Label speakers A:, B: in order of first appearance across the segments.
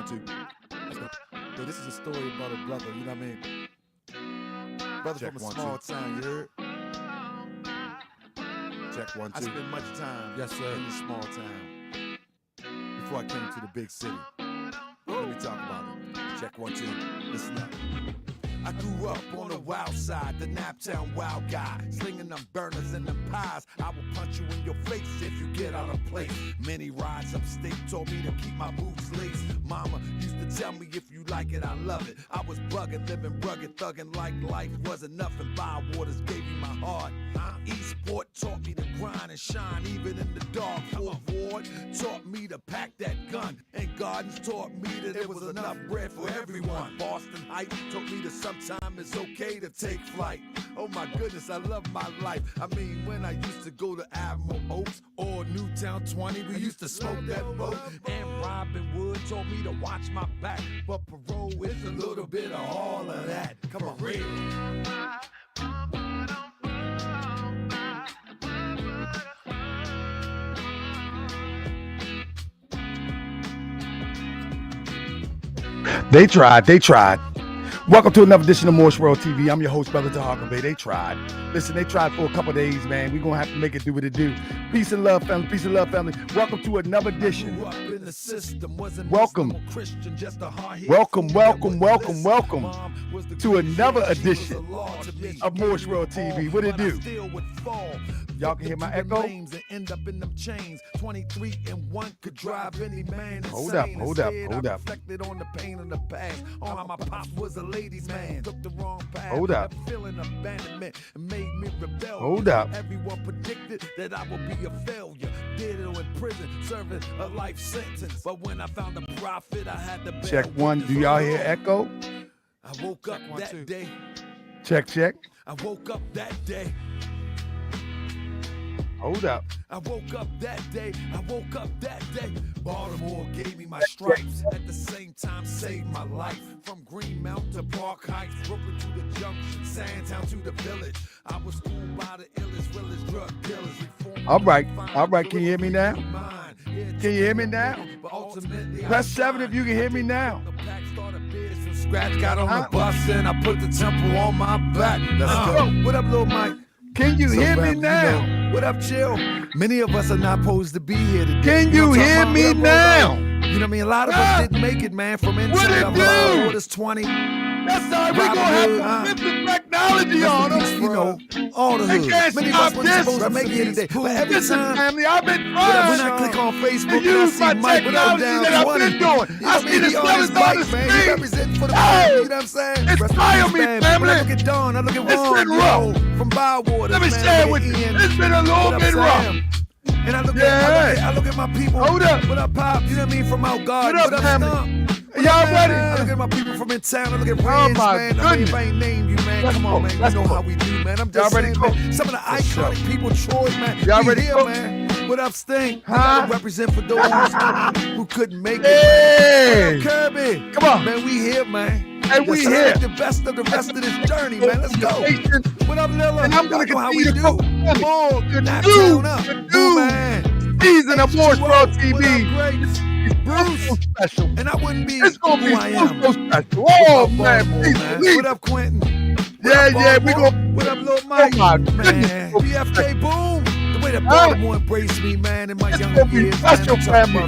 A: 1, 2. Let's go. Yo, this is a story about a brother, you know what I mean? Brother
B: Check
A: from a
B: 1,
A: small
B: 2.
A: town, you heard?
B: Check 1, 2.
A: I spent much time
B: Yes, sir.
A: in this small town before I came to the big city. Let me talk about it.
B: Check 1, 2.
A: Listen up. I grew up on the wild side, the Naptown wild guy. Slinging them burners and them pies. I will punch you in your face if you get out of place. Many rides upstate told me to keep my boots laced. Mama used to tell me if you like it, I love it. I was bugging, living rugged, thugging like life wasn't nothing. Bywaters gave me my heart. E-sport taught me to grind and shine even in the dark. Fourth Ward taught me to pack that gun. And Gardens taught me that it was enough bread for everyone. Boston Heights taught me that sometimes it's okay to take flight. Oh my goodness, I love my life. I mean, when I used to go to Admiral Oaks or Newtown 20, we used to smoke that boat. And Robin Wood told me to watch my back. But parole is a little bit of all of that. Come on, real.
B: They tried. Welcome to another edition of Morse World TV. I'm your host, Brother Tariq Nasheed. They tried. Listen, they tried for a couple of days, man. We're going to have to make it do what it do. Peace and love, family. Peace and love, family. Welcome to another edition. Welcome to another edition of Morse World TV. What it do? Y'all can hear my echo?
A: End up in them chains. 23 and 1 could drive any man.
B: Hold up.
A: Reflected on the pain of the past. On how my pops was a ladies' man. Took the wrong path.
B: Hold up.
A: Feeling abandonment made me rebel.
B: Hold up.
A: Everyone predicted that I would be a failure. Did it in prison, serving a life sentence. But when I found the prophet, I had to bear.
B: Check 1. Do y'all hear echo?
A: I woke up that day.
B: Check.
A: I woke up that day.
B: Hold up.
A: I woke up that day. Baltimore gave me my stripes. At the same time, saved my life. From Greenmount to Park Heights, Brooklyn to the Junction, Sandtown to the Village. I was schooled by the illest, realest drug dealers.
B: All right. Can you hear me now? Press 7 if you can hear me now.
A: Scratch got on the bus and I put the temple on my back. Let's go. What up, Lil Mike?
B: Can you hear me now?
A: You know, what up, Chill? Many of us are not supposed to be here today.
B: Can you hear me now?
A: You know what I mean? A lot of us didn't make it, man, from inside of Waters 20.
B: That's all right. We're going to have to flip the technology on them.
A: You know, all the hoods. Many of us weren't supposed to make it here today. But every time,
B: family, I've been trying.
A: When I click on Facebook
B: to use my technology that I've been doing. I see the fellas on the street.
A: He representing for the family, you know what I'm saying?
B: Inspire me, family.
A: I look at Dawn, I look at Ron.
B: It's been rough.
A: From Bywaters,
B: Let me share with you. It's been a little bit rough.
A: And I look at my people.
B: Hold up.
A: What up, Pop? You know what I mean? From out Garden.
B: What up, family? Y'all ready?
A: I look at my people from in town. I look at Reds, man.
B: Goodness.
A: I mean, if I ain't named you, man. Come on, man. You know how we do, man. I'm just saying, man. Some of the iconic people, Troy, man.
B: Y'all ready,
A: here, man. What up, Sting?
B: Huh?
A: I gotta represent for those who couldn't make it,
B: Hey.
A: man. What up, Kirby?
B: Come on.
A: Man, we here, man.
B: Hey, we here.
A: The best of the rest of this journey, man. Let's go. What up, Lilla?
B: And I'm going to
A: how
B: continue
A: we
B: to
A: do.
B: go
A: More.
B: the new
A: man.
B: season of Morse World TV.
A: Bruce
B: Special.
A: And I wouldn't be
B: It's going to
A: who
B: be
A: I am.
B: so special. Oh, man. Please.
A: What up, Quentin?
B: Yeah, we going
A: What up, Lil Mike?
B: Oh, my
A: man.
B: goodness.
A: PFK Boom. The way that Baltimore embraced me, man, in my
B: It's
A: younger
B: going to be
A: years.
B: special, family.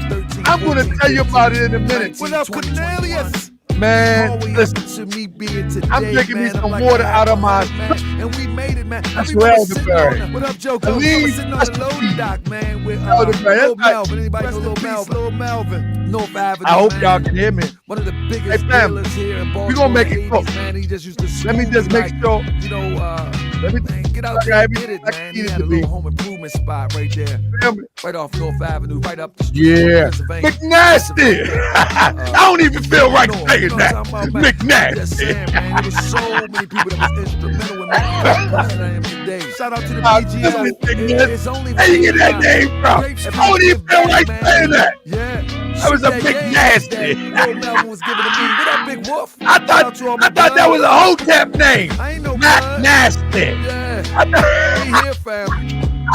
B: I'm going to tell you about it in a minute.
A: What up, Cornelius?
B: Man, listen,
A: to me being today,
B: I'm drinking me
A: man.
B: some
A: I'm
B: water
A: like,
B: out of my...
A: man. And we made it, man.
B: That's
A: Everybody
B: well
A: sitting
B: deserved.
A: on the- What up, Joe? I'm
B: Lean
A: sitting on the
B: specialty.
A: loading dock, man, with
B: Elderberry,
A: Lil
B: that's right.
A: Melvin. Anybody know Lil Melvin? North Avenue,
B: I hope
A: man.
B: y'all can hear me.
A: One of the biggest
B: Hey, fam,
A: dealers here in Baltimore.
B: we gonna make it
A: 80s,
B: quick.
A: man. He just used to
B: Let me
A: school
B: just
A: me
B: make
A: like,
B: sure.
A: you know,
B: Let me
A: man, get out
B: Okay,
A: there and
B: I
A: get it,
B: I
A: man.
B: need
A: He
B: it
A: had a
B: to be.
A: little home improvement spot right there,
B: Family.
A: right off North Avenue, right up the street.
B: Yeah.
A: Pennsylvania.
B: McNasty. I don't even feel right saying that.
A: Just
B: McNasty.
A: saying, man, there was so many people that was instrumental in making me the person I am today. Shout out to the
B: Ah,
A: BGO.
B: this is McNasty.
A: It's only
B: How you get that name from? I don't even feel right saying that.
A: Yeah.
B: That was a
A: Shit,
B: big
A: game
B: nasty.
A: that Lil Melvin was giving to me. What up, Big Wolf?
B: I
A: Shout out to all my
B: thought that
A: blood.
B: was a hotep name.
A: I ain't no
B: Not
A: blood.
B: nasty.
A: Yeah.
B: I thought-
A: We here, fam.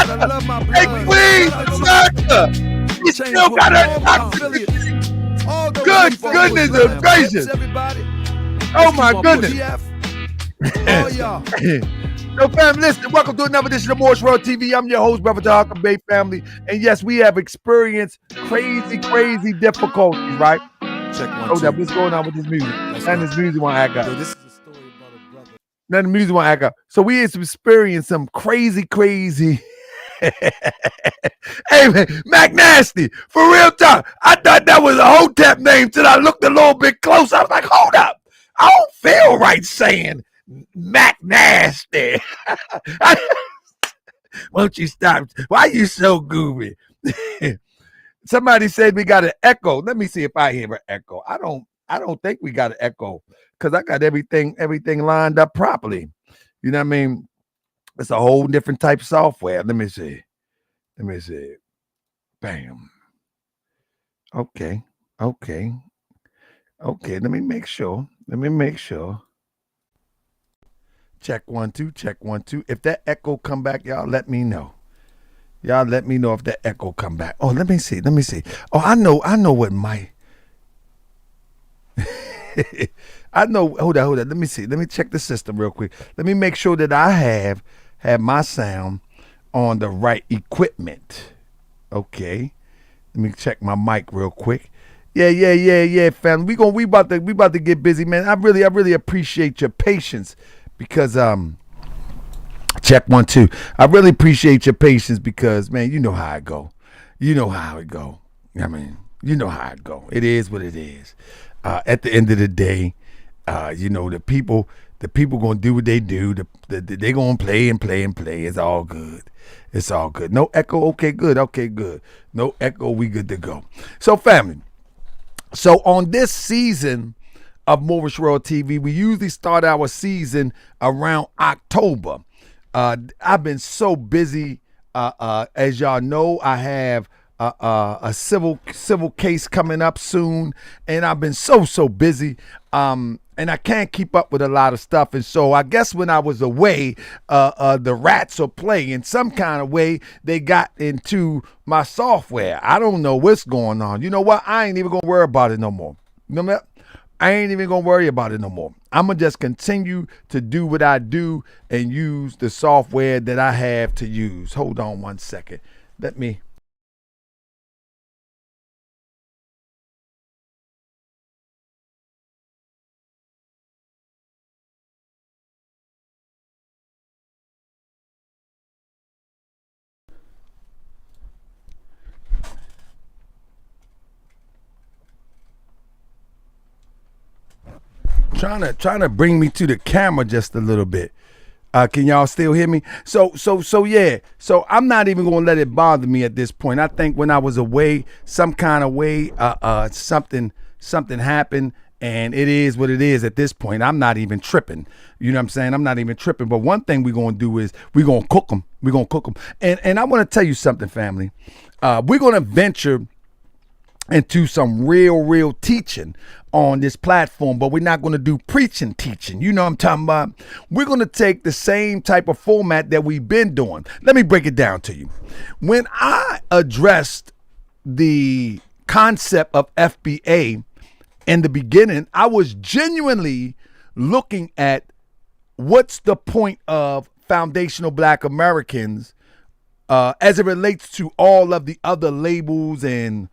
A: And I love my blood.
B: Hey, Queen,
A: Shout out to my
B: America. You
A: Change
B: still got
A: what
B: her
A: we
B: toxic.
A: affiliate. All those
B: Good
A: people
B: goodness
A: who was
B: gracious.
A: everybody.
B: Oh my goodness.
A: All y'all.
B: So, family, listen, welcome to another edition of Morris World TV. I'm your host, Brother Tariq Bay family. And yes, we have experienced crazy difficulties, right?
A: Check one,
B: Hold
A: two.
B: up, what's going on with this music? And this music won't act up.
A: Yo, this is a story about a brother.
B: None of the music won't act up. So we experienced some crazy. Hey man, Mac Nasty, for real talk. I thought that was a Hotep name till I looked a little bit closer. I was like, hold up. I don't feel right saying Mac Nasty. Won't you stop? Why you so goofy? Somebody said we got an echo. Let me see if I hear an echo. I don't think we got an echo because I got everything lined up properly. You know what I mean? It's a whole different type of software. Let me see. Bam. Okay. Let me make sure. Check 1 2. If that echo come back, y'all let me know. If that echo come back. Oh, let me see. Oh, I know what my I know. Hold on. Let me see. Let me check the system real quick. Let me make sure that I have my sound on the right equipment. Okay. Let me check my mic real quick. Yeah, fam. We about to get busy, man. I really appreciate your patience because check 1 2. I really appreciate your patience because, man, you know how it go. I mean, you know how it go. It is what it is. At the end of the day, the people gonna do what they do. They gonna play and play. It's all good. No echo. Okay, good. No echo. We good to go. So, family. So on this season of Morris World TV, we usually start our season around October. I've been so busy. As y'all know, I have a civil case coming up soon, and I've been so busy. And I can't keep up with a lot of stuff. And so I guess when I was away, the rats are playing in some kind of way. They got into my software. I don't know what's going on. You know what? I ain't even going to worry about it no more. You know what? I ain't even going to worry about it no more. I'm going to just continue to do what I do and use the software that I have to use. Hold on 1 second. Let me... Trying to bring me to the camera just a little bit. Can y'all still hear me? So yeah. So I'm not even gonna let it bother me at this point. I think when I was away, some kind of way, something happened, and it is what it is at this point. I'm not even tripping. You know what I'm saying? I'm not even tripping. But one thing we're gonna do is we're gonna cook them. And I want to tell you something, family. We're gonna venture into some real teaching on this platform, but we're not going to do preaching teaching. You know what I'm talking about? We're going to take the same type of format that we've been doing. Let me break it down to you. When I addressed the concept of FBA in the beginning, I was genuinely looking at what's the point of foundational Black Americans as it relates to all of the other labels and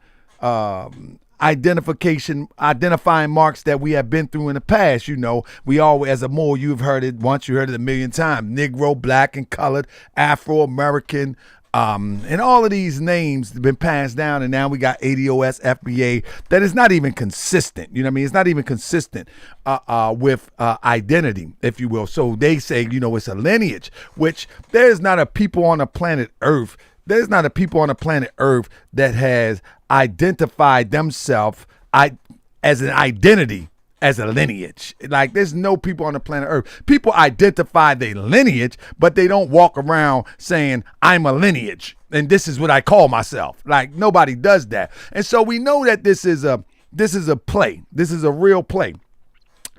B: identifying marks that we have been through in the past. You know, we always, as a more, you've heard it once, you heard it a million times: Negro, Black and colored, Afro-American, and all of these names have been passed down, and now we got ADOS, FBA, that is not even consistent. You know what I mean? It's not even consistent with identity, if you will. So they say, it's a lineage, which there's not a people on the planet Earth. There's not a people on the planet Earth that has identified themselves as an identity, as a lineage. Like, there's no people on the planet Earth. People identify their lineage, but they don't walk around saying, I'm a lineage, and this is what I call myself. Like, nobody does that. And so we know that this is a play. This is a real play.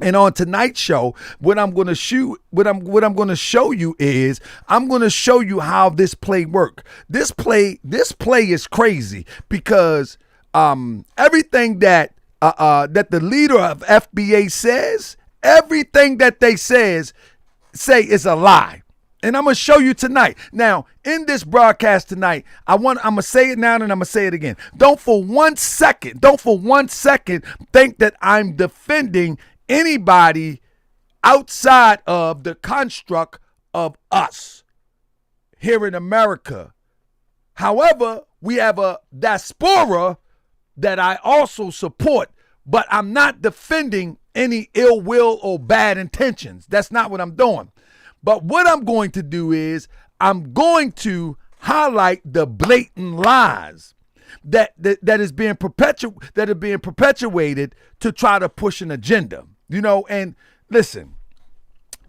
B: And on tonight's show, what I'm going to show you is I'm going to show you how this play works. This play is crazy because everything that that the leader of FBA says, everything that they say is a lie. And I'm going to show you tonight. Now, in this broadcast tonight, I'm going to say it now and I'm going to say it again. Don't for one second think that I'm defending anybody outside of the construct of us here in America. However, we have a diaspora that I also support, but I'm not defending any ill will or bad intentions. That's not what I'm doing. But what I'm going to do is I'm going to highlight the blatant lies that are being perpetuated to try to push an agenda. And listen,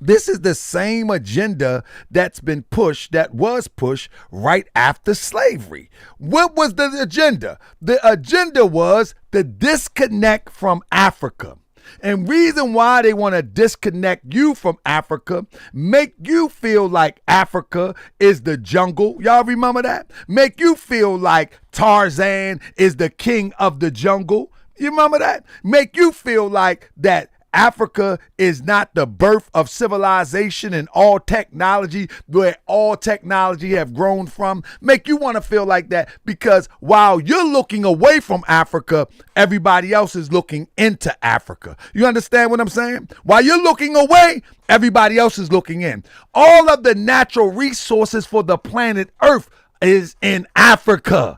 B: this is the same agenda that was pushed right after slavery. What was the agenda? The agenda was the disconnect from Africa. And reason why they want to disconnect you from Africa, make you feel like Africa is the jungle. Y'all remember that? Make you feel like Tarzan is the king of the jungle. You remember that? Make you feel like that Africa is not the birth of civilization and all technology, where all technology have grown from. Make you want to feel like that, because while you're looking away from Africa, everybody else is looking into Africa. You understand what I'm saying? While you're looking away, everybody else is looking in. All of the natural resources for the planet Earth is in Africa.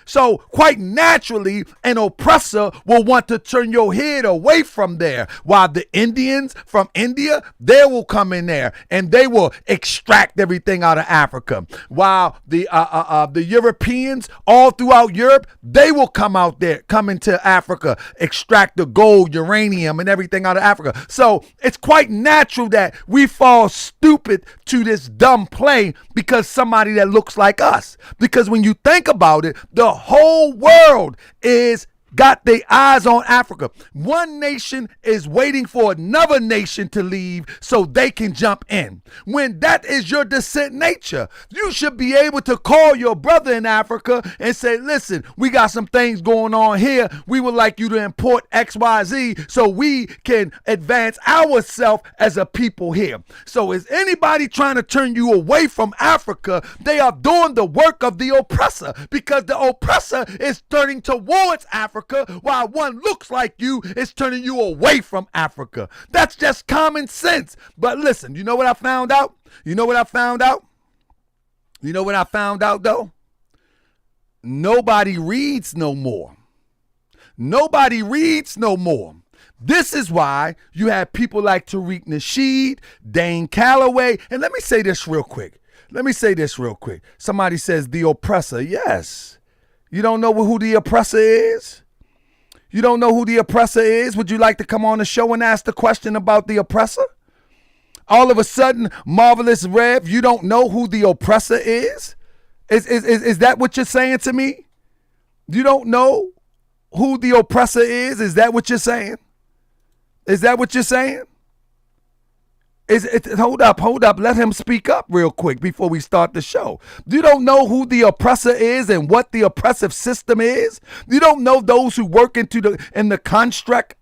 B: So quite naturally, an oppressor will want to turn your head away from there, while the Indians from India, they will come in there and they will extract everything out of Africa. While the Europeans all throughout Europe, they will come into Africa, extract the gold, uranium, and everything out of Africa. So it's quite natural that we fall stupid to this dumb play because somebody that looks like us. Because when you think about it, the whole world is got their eyes on Africa. One nation is waiting for another nation to leave so they can jump in. When that is your descent nature, you should be able to call your brother in Africa and say, listen, we got some things going on here. We would like you to import XYZ so we can advance ourselves as a people here. So is anybody trying to turn you away from Africa? They are doing the work of the oppressor, because the oppressor is turning towards Africa, while one looks like you is turning you away from Africa. That's just common sense. But listen, you know what I found out? Though? Nobody reads no more. This is why you have people like Tariq Nasheed, Dane Calloway. And let me say this real quick. Somebody says the oppressor. Yes. You don't know who the oppressor is? Would you like to come on the show and ask the question about the oppressor? All of a sudden, Marvelous Rev, you don't know who the oppressor is? Is that what you're saying to me? You don't know who the oppressor is? Is that what you're saying? Hold up. Let him speak up real quick before we start the show. You don't know who the oppressor is and what the oppressive system is? You don't know those who work in the construct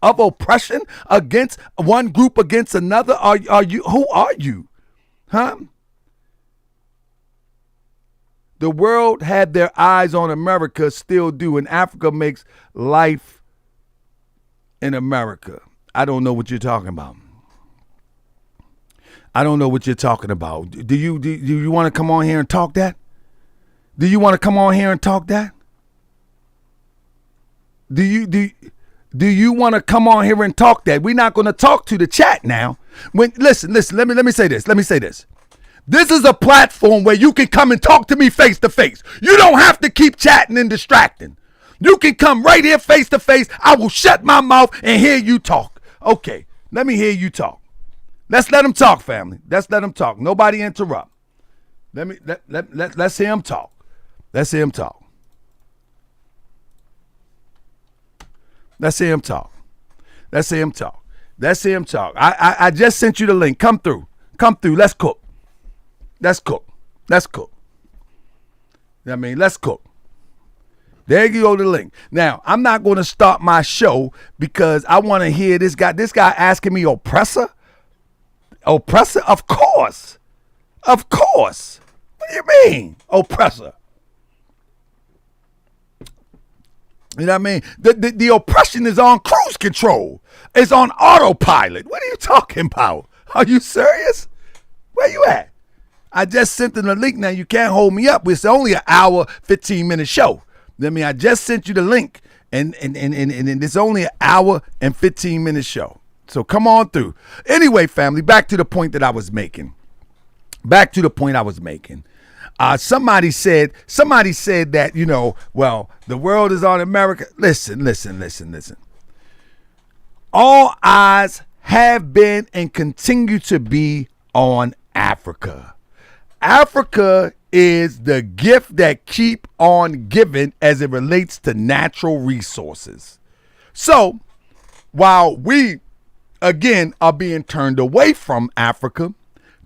B: of oppression against one group against another? Who are you? Huh? The world had their eyes on America, still do, and Africa makes life in America. I don't know what you're talking about. Do you want to come on here and talk that? Do you want to want to come on here and talk that? We're not going to talk to the chat now. Listen, let me say this. This is a platform where you can come and talk to me face to face. You don't have to keep chatting and distracting. You can come right here face to face. I will shut my mouth and hear you talk. Okay, let me hear you talk. Let's let him talk, family. Let's let him talk. Nobody interrupt. Let's hear him talk. Let's hear him talk. I just sent you the link. Come through. Let's cook. Let's cook. There you go, the link. Now, I'm not going to start my show because I want to hear this guy. This guy asking me oppressor? Oppressor? Of course. Of course. What do you mean, oppressor? You know what I mean? The oppression is on cruise control. It's on autopilot. What are you talking about? Are you serious? Where you at? I just sent them the link. Now, you can't hold me up. It's only an hour, 15-minute show. I just sent you the link, and it's only an hour and 15-minute show. So come on through. Anyway, family, back to the point that I was making. Somebody said that, you know, well, the world is on America. Listen. All eyes have been and continue to be on Africa. Africa is the gift that keep on giving as it relates to natural resources. So while we, again, are being turned away from Africa,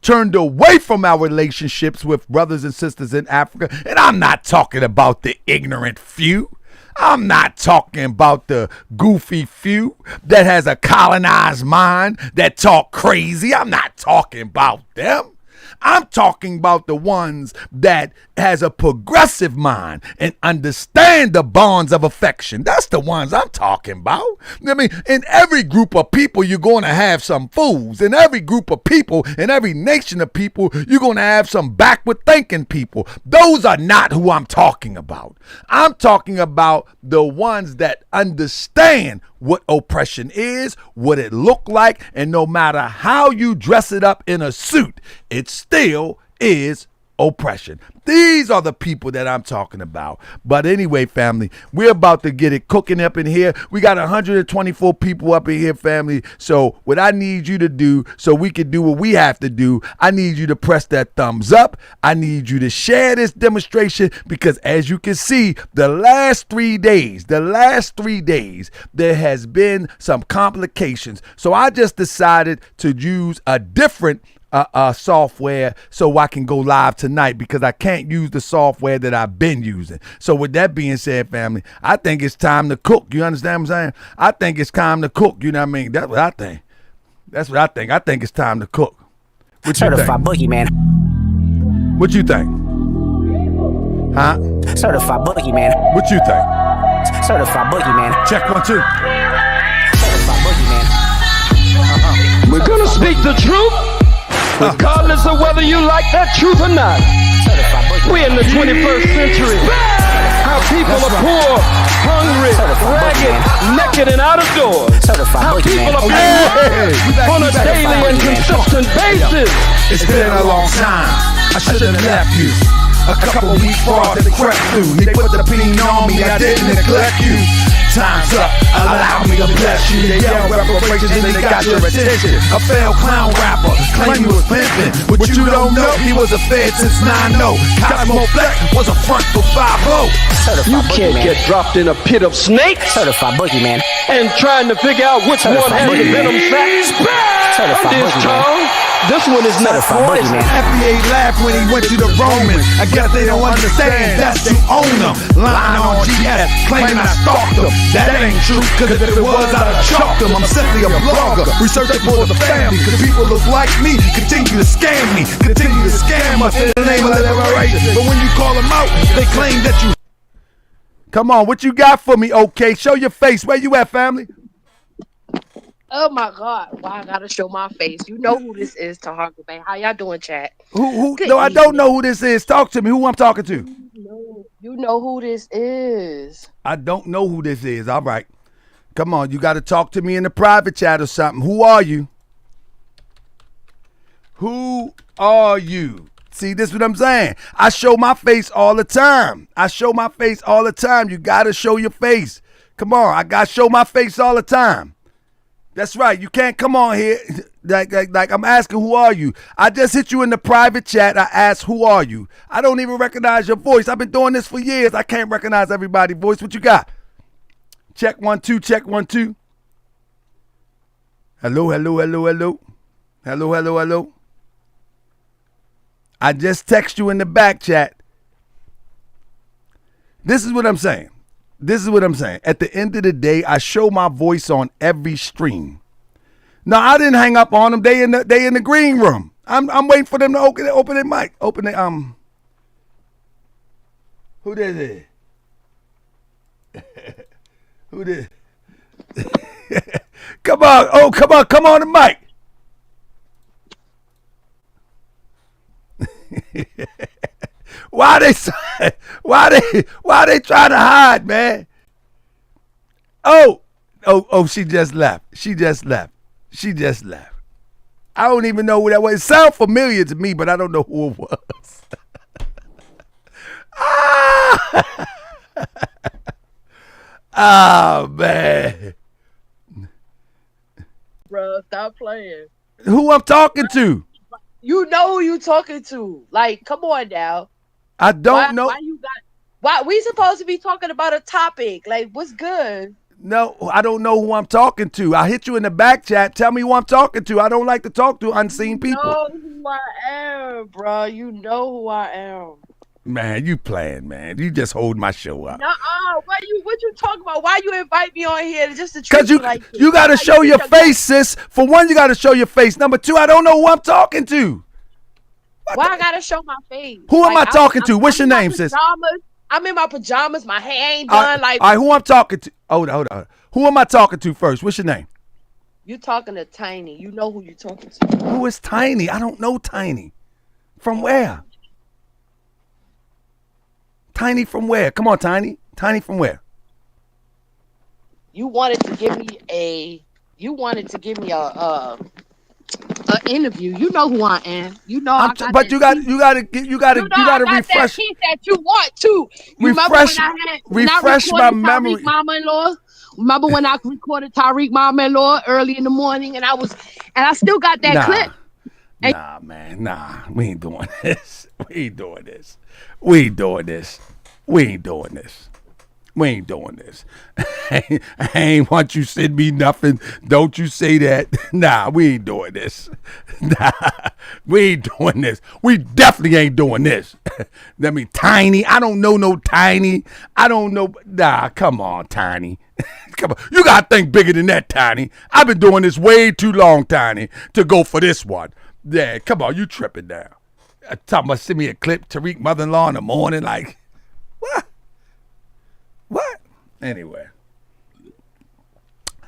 B: turned away from our relationships with brothers and sisters in Africa, and I'm not talking about the ignorant few. I'm not talking about the goofy few that has a colonized mind that talk crazy. I'm not talking about them. I'm talking about the ones that has a progressive mind and understand the bonds of affection. That's the ones I'm talking about. I mean, in every group of people, you're going to have some fools. In every group of people, in every nation of people, you're going to have some backward thinking people. Those are not who I'm talking about. I'm talking about the ones that understand what oppression is, what it look like, and no matter how you dress it up in a suit, it still is oppression. These are the people that I'm talking about. But anyway, family, we're about to get it cooking up in here. We got 124 people up in here, family. So what I need you to do so we can do what we have to do, I need you to press that thumbs up. I need you to share this demonstration because as you can see, the last 3 days, there has been some complications. So I just decided to use a different software so I can go live tonight because I can't use the software that I've been using. So with that being said, family, I think it's time to cook. You understand what I'm saying? I think it's time to cook. You know what I mean? That's what I think. I think it's time to cook. What you
C: Certified boogeyman.
B: What you think? Huh?
C: Certified boogeyman.
B: What you think?
C: Certified boogeyman.
B: Check 1, 2.
C: Certified boogeyman.
D: We're gonna speak the truth, regardless of whether you like that truth or not.
C: Certified boogeyman.
D: We're in the 21st century. How people are poor, hungry, ragged, naked, and out of doors.
C: Certified
D: How people
C: boogeyman.
D: are being raped on a daily and consistent basis.
A: It's been a long time. I should have left you. A couple weeks fraud that crept through. They put the peen on me, I didn't neglect you. Time's up, allow me to bless you. They yell reparations and they got your attention. A failed clown rapper, claim he was pimping. What you don't know, he was a fed since 9-0. Cosmo Fleck was a front for 5-0.
C: Certified
D: You can't
C: boogeyman.
D: get dropped in a pit of snakes
C: Certified boogeyman.
D: and trying to figure out which one has the venom sac.
C: Certified
D: This
C: boogeyman.
D: tongue, this one is not
C: Certified
D: poison.
C: boogeyman.
A: FBA laughed when he went to the Romans. I guess they don't understand, that's you own them. Lying on GS, claiming I stalked them. That ain't true, cause if it was, I'd have chalked them. I'm simply a blogger, researching for the family. Cause people look like me, continue to scam me, continue to scam us in the name of liberation. But when you call them out, they claim that you.
B: Come on, what you got for me? Okay, show your face. Where you at, family?
E: Oh my God! Why I gotta show my face? You know who this is, Tahaka Bay. How y'all doing, chat?
B: Who?
E: Good
B: No, I don't
E: evening.
B: know who this is. Talk to me. Who I'm talking to?
E: You know who this is.
B: I don't know who this is. All right. Come on, you got to talk to me in the private chat or something. Who are you? Who are you? See, this is what I'm saying. I show my face all the time. You got to show your face. Come on, I got to show my face all the time. That's right. You can't come on here like I'm asking, who are you? I just hit you in the private chat. I asked, who are you? I don't even recognize your voice. I've been doing this for years. I can't recognize everybody's voice. What you got? Check 1, 2, check 1, 2. Hello. I just text you in the back chat. This is what I'm saying. This is what I'm saying. At the end of the day, I show my voice on every stream. No, I didn't hang up on them. They in the green room. I'm waiting for them to open their mic. Open it. Who this is? Who this? Come on. Oh, come on the mic. Why they trying to hide, man? Oh, she just left. I don't even know who that was. It sounds familiar to me, but I don't know who it was. Oh, man.
E: Bro, stop playing.
B: Who I'm talking to?
E: You know who you talking to. Like, come on now.
B: I don't know.
E: Why we supposed to be talking about a topic? Like, what's good?
B: No, I don't know who I'm talking to. I hit you in the back chat. Tell me who I'm talking to. I don't like to talk to unseen people.
E: You know who I am, bro. You know who I am.
B: Man, you playing, man. You just hold my show up.
E: Nuh-uh. What you talking about? Why you invite me on here just to treat
B: Because
E: me like this?
B: you got to show your face, sis. For one, you got to show your face. Number two, I don't know who I'm talking to.
E: Why I got to show my face?
B: Who am I talking to? What's your name, sis?
E: I'm in my pajamas. My hair ain't done.
B: All right, who I'm talking to? Hold on. Who am I talking to first? What's your name?
E: You talking to Tiny. You know who you talking to.
B: Who is Tiny? I don't know Tiny. From where? Tiny from where? Come on, Tiny. Tiny from where?
E: You wanted to give me a interview. You know who I am. You know you gotta refresh. That that you want to.
B: Refresh my memory.
E: Mama-in-law. Remember when I recorded Tariq Mama-in-law early in the morning, and I still got that clip.
B: Nah, man, we ain't doing this. We ain't doing this. I ain't want you send me nothing. Don't you say that. Nah, we ain't doing this. Nah, we ain't doing this. We definitely ain't doing this. I mean, Tiny. I don't know no Tiny. I don't know. Nah, come on, Tiny. Come on. You got to think bigger than that, Tiny. I've been doing this way too long, Tiny, to go for this one. Yeah, come on. You tripping now. Talking about send me a clip, Tariq mother-in-law in the morning. Like, what? Anyway.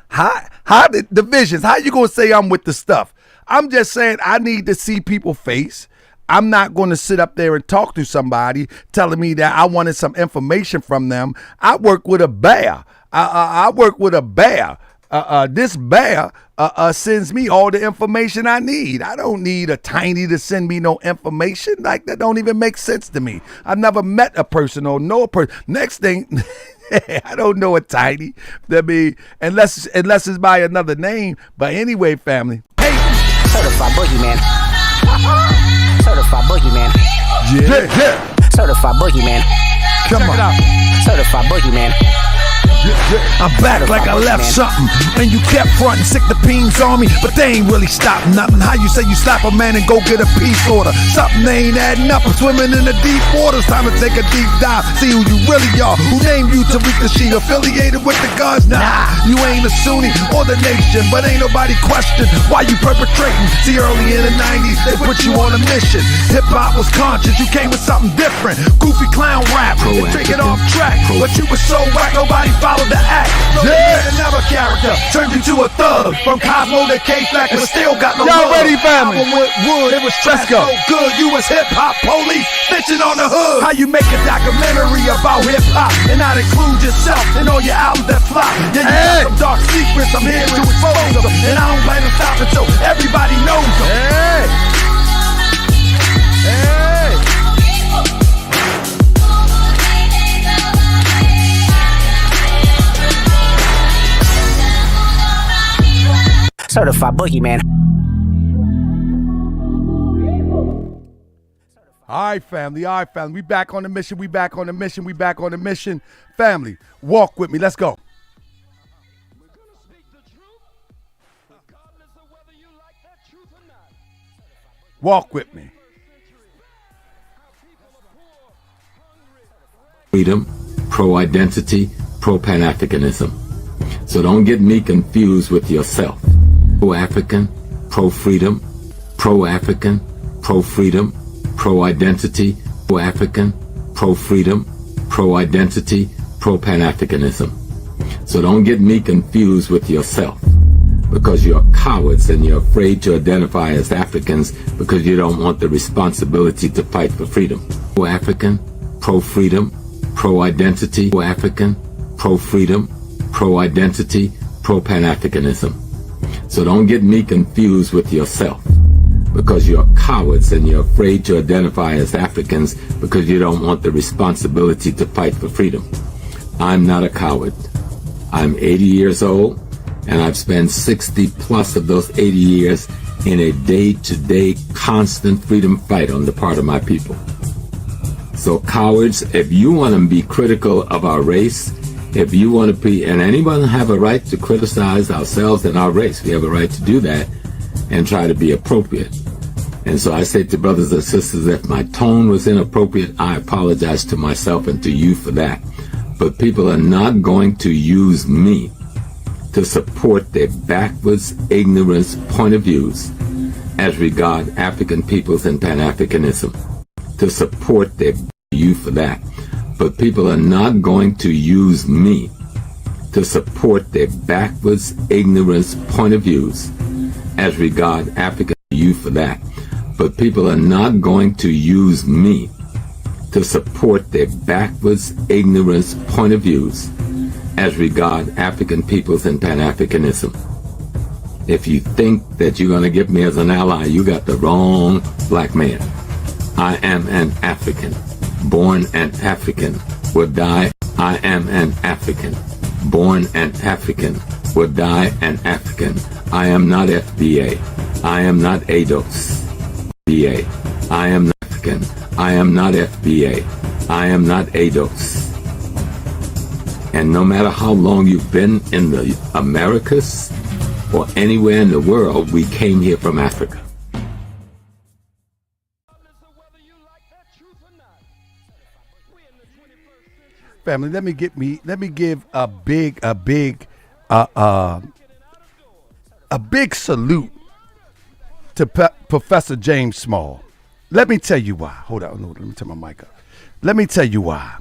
B: How the visions? How you gonna say I'm with the stuff? I'm just saying I need to see people's face. I'm not going to sit up there and talk to somebody telling me that I wanted some information from them. I work with a bear. I work with a bear. This bear sends me all the information I need. I don't need a Tiny to send me no information. Like, that don't even make sense to me. I've never met a person or know a person. Next thing, I don't know a Tiny. That be unless it's by another name. But anyway, family. Hey,
C: certified boogeyman. Certified boogeyman.
B: Yeah.
C: Certified boogeyman.
B: Come on.
C: Certified boogeyman.
B: I'm back like I left something, and you kept fronting, sick the peens on me, but they ain't really stopping nothing. How you say you slap a man and go get a peace order? Something they ain't adding up. I'm swimming in the deep waters, time to take a deep dive, see who you really are. Who named you Tariq Nasheed? Affiliated with the guns? Nah, you ain't a Sunni or the nation, but ain't nobody question why you perpetrating. See, early in the 90s, they put you on a mission. Hip hop was conscious, you came with something different. Goofy clown rap, and take it off track, but you was so whack, nobody followed the act. Another character turned you to a thug. From Cosmo to K-Flack, but still got no y'all
E: love.
B: ready, family?
E: Wood, it was trash so good. You was hip hop police, bitching on the hood. How you make a documentary about hip hop and not include yourself in all your albums that flop? Yeah, you got some dark secrets. I'm here to expose them, and I don't plan to stop until everybody knows them. Hey.
C: Certified boogeyman.
B: All right, family. We back on the mission. Family, walk with me. Let's go. Walk with me.
F: Freedom, pro-identity, pro-Pan-Africanism. So don't get me confused with yourself. Pro-African, pro-freedom, pro-African, pro-freedom, pro-identity, pro-African, pro-freedom, pro-identity, pro-Pan-Africanism. So don't get me confused with yourself, because you're cowards and you're afraid to identify as Africans because you don't want the responsibility to fight for freedom. Pro-African, pro-freedom, pro-identity, pro-African, pro-freedom, pro-identity, pro-Pan-Africanism. So don't get me confused with yourself, because you're cowards and you're afraid to identify as Africans because you don't want the responsibility to fight for freedom. I'm not a coward. I'm 80 years old, and I've spent 60 plus of those 80 years in a day-to-day constant freedom fight on the part of my people. So cowards, if you want to be critical of our race, if you want to be, and anyone have a right to criticize ourselves and our race, we have a right to do that and try to be appropriate. And so I say to brothers and sisters, if my tone was inappropriate, I apologize to myself and to you for that. But people are not going to use me to support their backwards, ignorance point of views as regard African peoples and Pan-Africanism. To support their you for that. But people are not going to use me to support their backwards, ignorance point of views as regard African you for that. But people are not going to use me to support their backwards, ignorance point of views as regard African peoples and Pan-Africanism. If you think that you're going to get me as an ally, you got the wrong black man. I am an African, born an African, will die. I am an African, born an African, will die an African. I am not FBA. I am not ADOS. FBA. I am African. I am not FBA. I am not ADOS. And no matter how long you've been in the Americas or anywhere in the world, we came here from Africa.
B: Family, let me give a big salute to Professor James Small. Let me tell you why. Hold on, let me turn my mic up. Let me tell you why.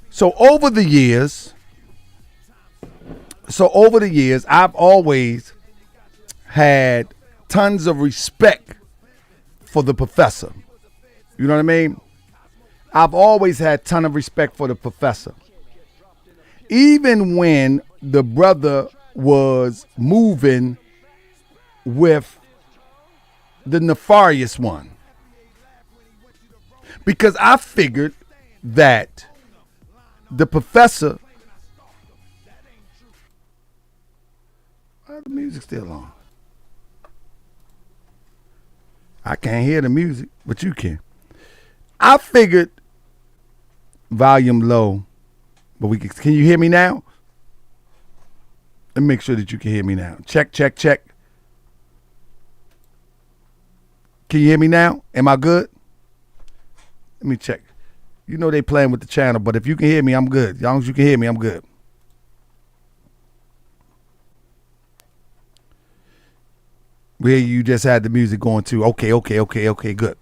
B: So over the years, I've always had tons of respect for the professor. You know what I mean? I've always had ton of respect for the professor. Even when the brother was moving with the nefarious one. Because I figured that the professor, why the music still on? I can't hear the music, but you can. I figured volume low, but can you hear me now? Let me make sure that you can hear me now. Check. Can you hear me now? Am I good? Let me check. You know they playing with the channel, but if you can hear me, I'm good. As long as you can hear me, I'm good. Where you just had the music going too. Okay, good.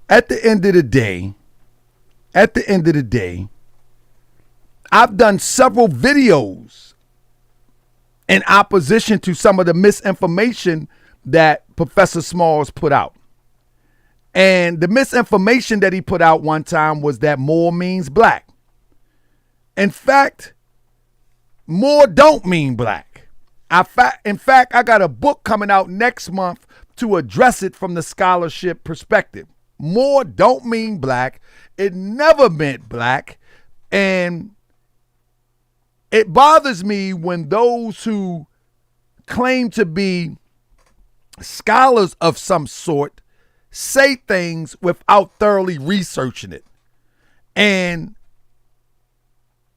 B: At the end of the day, I've done several videos in opposition to some of the misinformation that Professor Smalls put out. And the misinformation that he put out one time was that more means black. In fact, more don't mean black. In fact, I got a book coming out next month to address it from the scholarship perspective. More don't mean black. It never meant black. And it bothers me when those who claim to be scholars of some sort say things without thoroughly researching it. And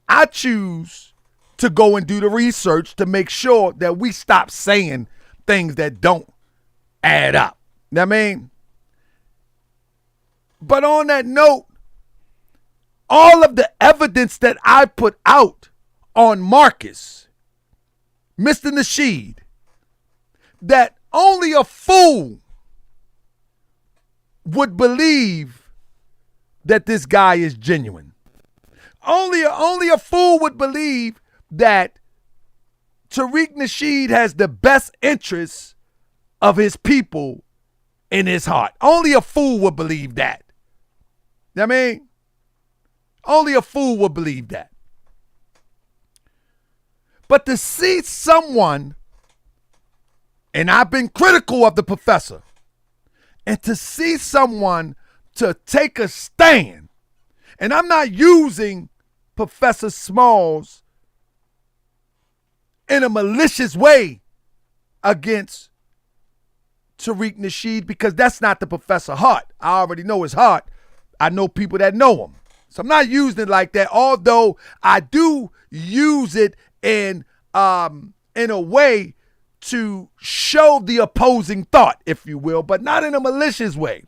B: I choose to go and do the research to make sure that we stop saying things that don't add up. You know what I mean? But on that note, all of the evidence that I put out on Marcus, Mr. Nasheed, that only a fool would believe that this guy is genuine. Only a fool would believe that Tariq Nasheed has the best interests of his people in his heart. Only a fool would believe that. You know what I mean? Only a fool would believe that. But to see someone, and I've been critical of the professor, and to see someone to take a stand, and I'm not using Professor Smalls in a malicious way against Tariq Nasheed, because that's not the professor heart. I already know his heart. I know people that know him. So I'm not using it like that, although I do use it in a way to show the opposing thought, if you will, but not in a malicious way.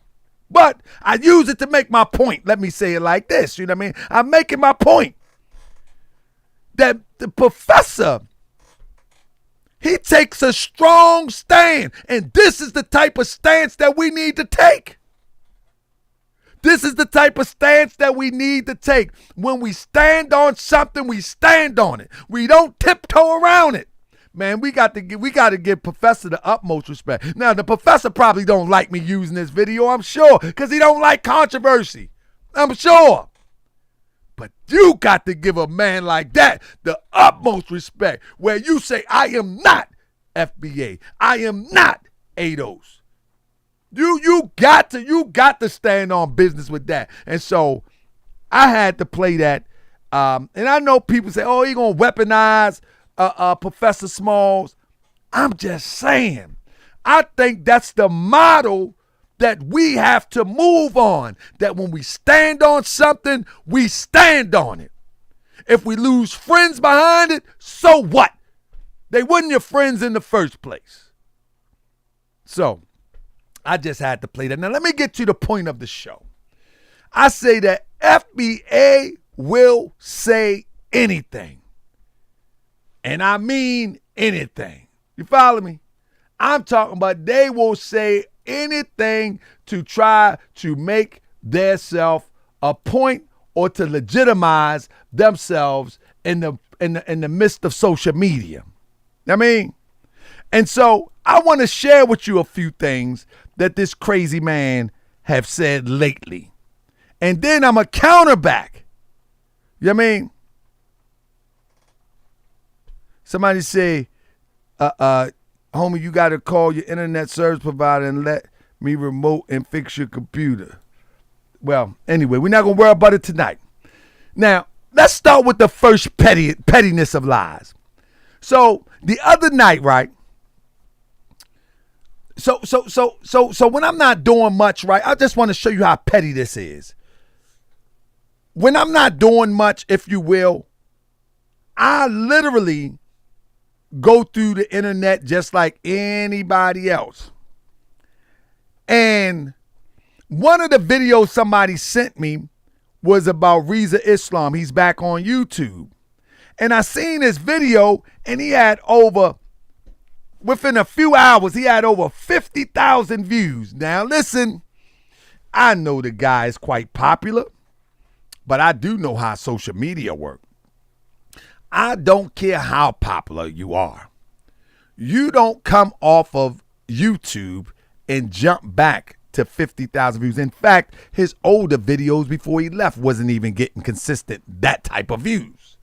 B: But I use it to make my point. Let me say it like this. You know what I mean? I'm making my point that the professor, he takes a strong stand, and this is the type of stance that we need to take. This is the type of stance that we need to take. When we stand on something, we stand on it. We don't tiptoe around it. Man, we got to give Professor the utmost respect. Now, the professor probably don't like me using this video, I'm sure, because he don't like controversy. I'm sure. But you got to give a man like that the utmost respect, where you say, I am not FBA. I am not ADOS. You got to stand on business with that. And so I had to play that. And I know people say, oh, he going to weaponize Professor Smalls. I'm just saying, I think that's the model that we have to move on. That when we stand on something, we stand on it. If we lose friends behind it, so what? They wasn't your friends in the first place. So I just had to play that. Now let me get to the point of the show. I say that FBA will say anything. And I mean anything. You follow me? I'm talking about they will say anything to try to make themselves a point or to legitimize themselves in the midst of social media. I mean, and so I want to share with you a few things that this crazy man have said lately. And then I'm a counter back. You know what I mean? Somebody say, homie, you got to call your internet service provider and let me remote and fix your computer. Well, anyway, we're not going to worry about it tonight. Now, let's start with the first pettiness of lies. So the other night, right? So when I'm not doing much, right, I just want to show you how petty this is. When I'm not doing much, if you will, I literally go through the internet just like anybody else. And one of the videos somebody sent me was about Reza Islam. He's back on YouTube. And I seen this video, and he had within a few hours, he had over 50,000 views. Now listen, I know the guy is quite popular, but I do know how social media works. I don't care how popular you are. You don't come off of YouTube and jump back to 50,000 views. In fact, his older videos before he left wasn't even getting consistent, that type of views.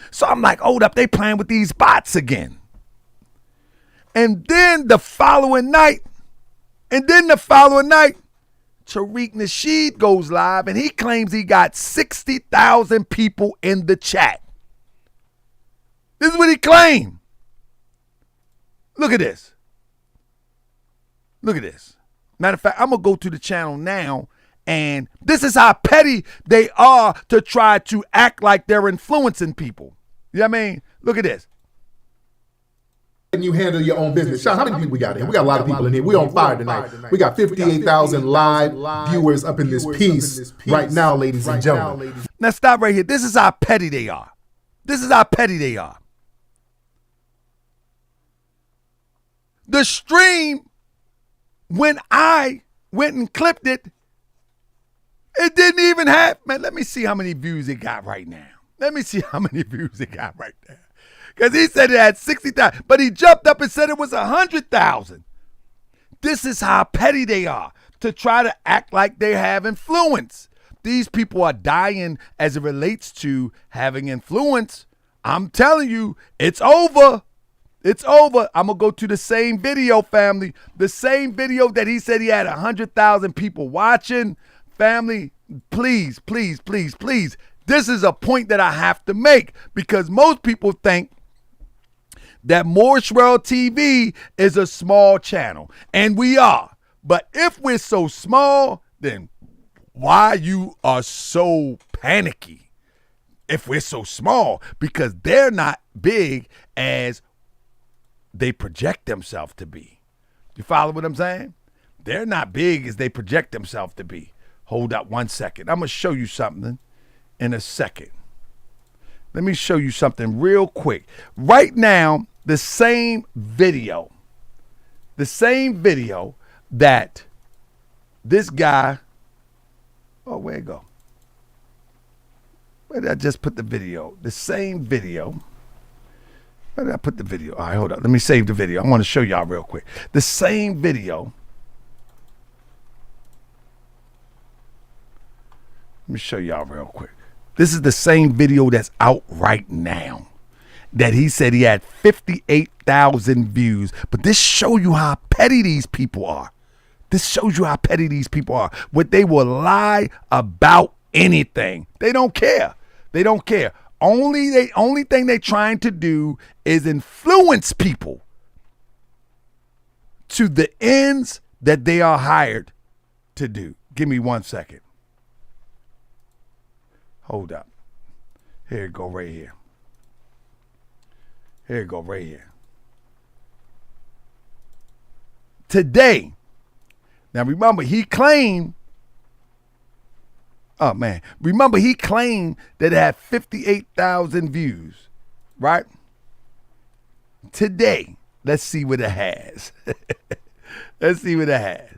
B: So I'm like, hold up, they playing with these bots again. And then the following night, Tariq Nasheed goes live and he claims he got 60,000 people in the chat. This is what he claimed. Look at this. Look at this. Matter of fact, I'm going to go to the channel now, and this is how petty they are to try to act like they're influencing people. You know what I mean? Look at this.
G: You handle your own business. Sean, how many people we got in here? We got a lot of people in here. We on fire tonight. We got 58,000 live viewers up in this piece right now, ladies and gentlemen.
B: Now stop right here. This is how petty they are. This is how petty they are. The stream, when I went and clipped it, it didn't even have, man, let me see how many views it got right now. Let me see how many views it got right there. Because he said it had 60,000, but he jumped up and said it was 100,000. This is how petty they are, to try to act like they have influence. These people are dying as it relates to having influence. I'm telling you, it's over. It's over. I'm going to go to the same video, family. The same video that he said he had 100,000 people watching. Family, please, please, please, please. This is a point that I have to make, because most people think that Moorish World TV is a small channel, and we are. But if we're so small, then why you are so panicky if we're so small? Because they're not big as they project themselves to be. You follow what I'm saying? They're not big as they project themselves to be. Hold up 1 second. I'm going to show you something in a second. Let me show you something real quick. Right now, the same video that this guy, oh, where'd it go? Where did I just put the video? The same video. Where did I put the video? All right, hold up. Let me save the video. I want to show y'all real quick. The same video. Let me show y'all real quick. This is the same video that's out right now, that he said he had 58,000 views. But this shows you how petty these people are. This shows you how petty these people are. What they will lie about anything. They don't care. They don't care. Only thing they're trying to do is influence people to the ends that they are hired to do. Give me 1 second. Hold up. Here it go right here. Here it go right here. Today. Now remember, he claimed, oh man, remember he claimed that it had 58,000 views, right? Today, let's see what it has. Let's see what it has.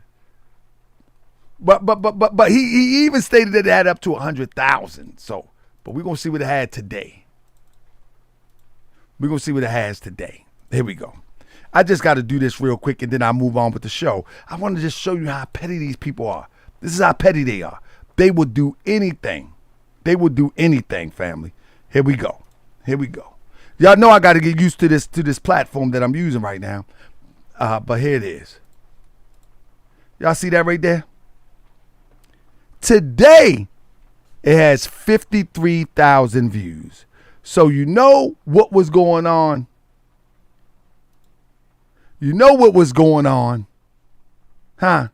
B: But he even stated that it had up to 100,000. So, but we're going to see what it had today. We're going to see what it has today. Here we go. I just got to do this real quick and then I'll move on with the show. I want to just show you how petty these people are. This is how petty they are. They will do anything. They will do anything, family. Here we go. Here we go. Y'all know I got to get used to this platform that I'm using right now. But here it is. Y'all see that right there? Today, it has 53,000 views. So you know what was going on? You know what was going on? Huh?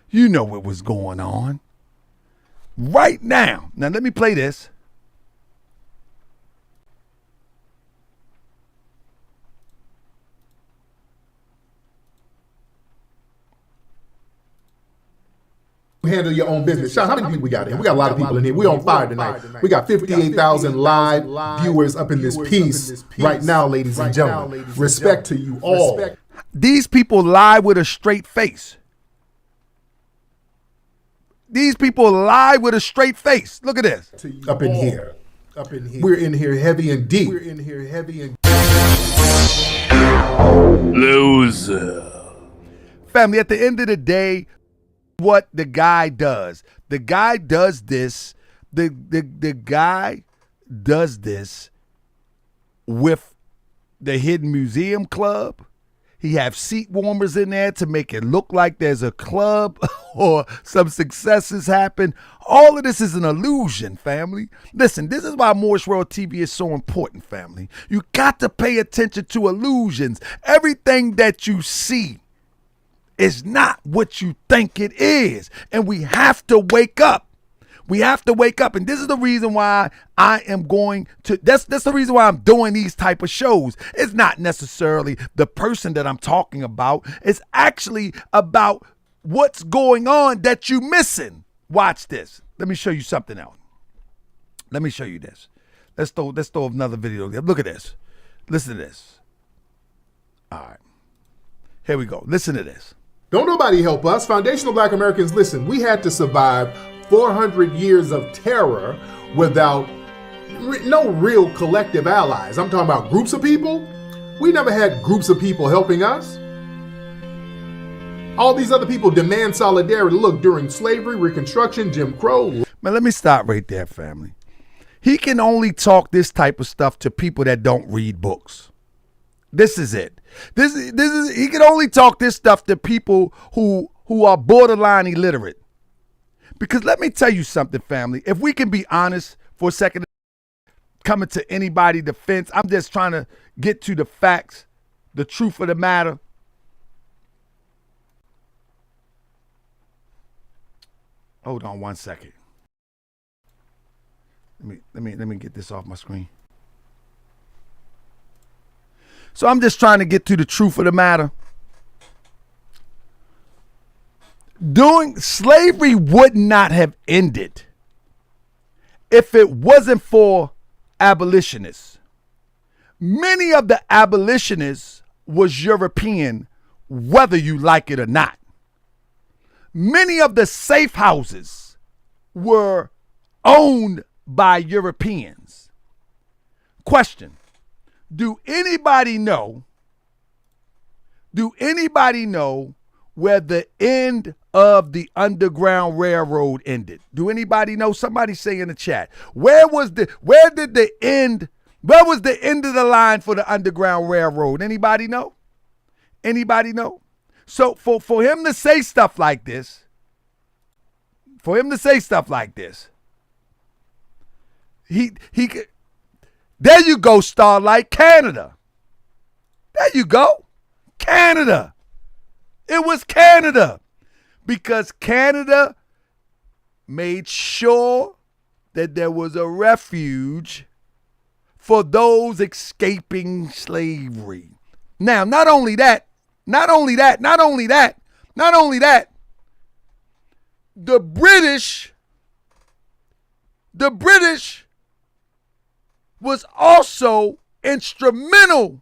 B: You know what was going on. Right now. Now let me play this.
G: Handle your own business. Sean, how many people we got in here? We got a lot of people in here. We on fire tonight. We got 58,000 live viewers up in this piece right now, ladies and gentlemen. Respect to you all.
B: These people lie with a straight face. These people lie with a straight face. Look at this.
G: Up in here. We're in here heavy and deep.
B: Loser. Family, at the end of the day, what the guy does. The guy does this. The guy does this with the Hidden Museum Club. He have seat warmers in there to make it look like there's a club or some successes happen. All of this is an illusion, family. Listen, this is why Moorish World TV is so important, family. You got to pay attention to illusions. Everything that you see is not what you think it is. And we have to wake up. We have to wake up. And this is the reason why I am going to, that's the reason why I'm doing these type of shows. It's not necessarily the person that I'm talking about. It's actually about what's going on that you missing. Watch this. Let me show you something else. Let me show you this. Let's throw another video. Look at this. Listen to this. All right. Here we go. Listen to this.
G: Don't nobody help us. Foundational Black Americans, listen, we had to survive 400 years of terror without no real collective allies. I'm talking about groups of people. We never had groups of people helping us. All these other people demand solidarity. Look, during slavery, Reconstruction, Jim Crow.
B: Man, let me stop right there, family. He can only talk this type of stuff to people that don't read books. This is it. This is he can only talk this stuff to people who are borderline illiterate. Because let me tell you something, family. If we can be honest for a second, coming to anybody's defense, I'm just trying to get to the facts, the truth of the matter. Hold on one second. Let me get this off my screen. So I'm just trying to get to the truth of the matter. Slavery would not have ended if it wasn't for abolitionists. Many of the abolitionists was European, whether you like it or not. Many of the safe houses were owned by Europeans. Question. Do anybody know where the end of the Underground Railroad ended? Do anybody know? Somebody say in the chat. Where was the end of the line for the Underground Railroad? Anybody know? Anybody know? So for him to say stuff like this, he could. There you go, Starlight, Canada. There you go, Canada. It was Canada because Canada made sure that there was a refuge for those escaping slavery. Now, not only that, the British was also instrumental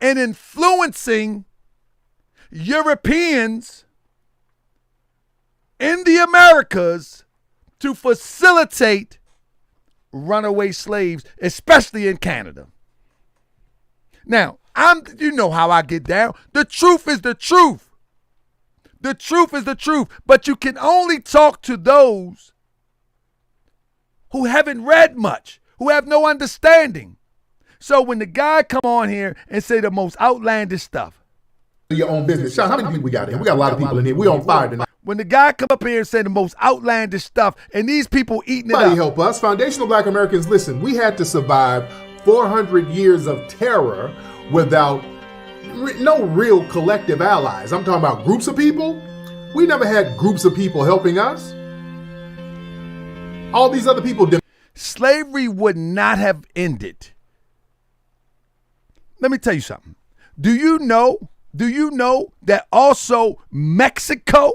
B: in influencing Europeans in the Americas to facilitate runaway slaves, especially in Canada. Now, you know how I get down. The truth is the truth. The truth is the truth. But you can only talk to those who haven't read much, who have no understanding. So when the guy come on here and say the most outlandish stuff.
G: Your own business. Sean, how many people we got here? We got a lot of people in here. We on fire tonight.
B: When the guy come up here and say the most outlandish stuff and these people eating it up.
G: Help us. Foundational Black Americans, listen, we had to survive 400 years of terror without no real collective allies. I'm talking about groups of people. We never had groups of people helping us. All these other people.
B: Slavery would not have ended. Let me tell you something. Do you know that also Mexico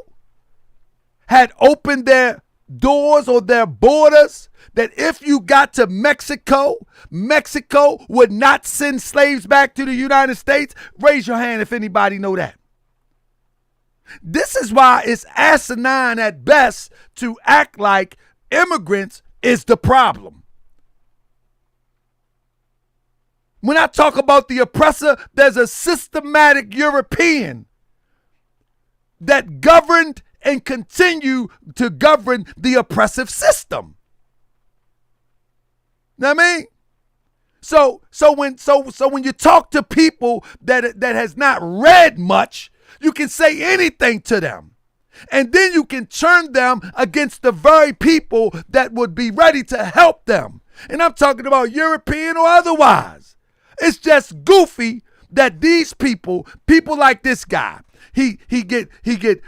B: had opened their doors or their borders? That if you got to Mexico, Mexico would not send slaves back to the United States? Raise your hand if anybody know that. This is why it's asinine at best to act like immigrants is the problem. When I talk about the oppressor, there's a systematic European that governed and continue to govern the oppressive system. Know what I mean? So when you talk to people that has not read much, you can say anything to them. And then you can turn them against the very people that would be ready to help them. And I'm talking about European or otherwise. It's just goofy that these people like this guy, he get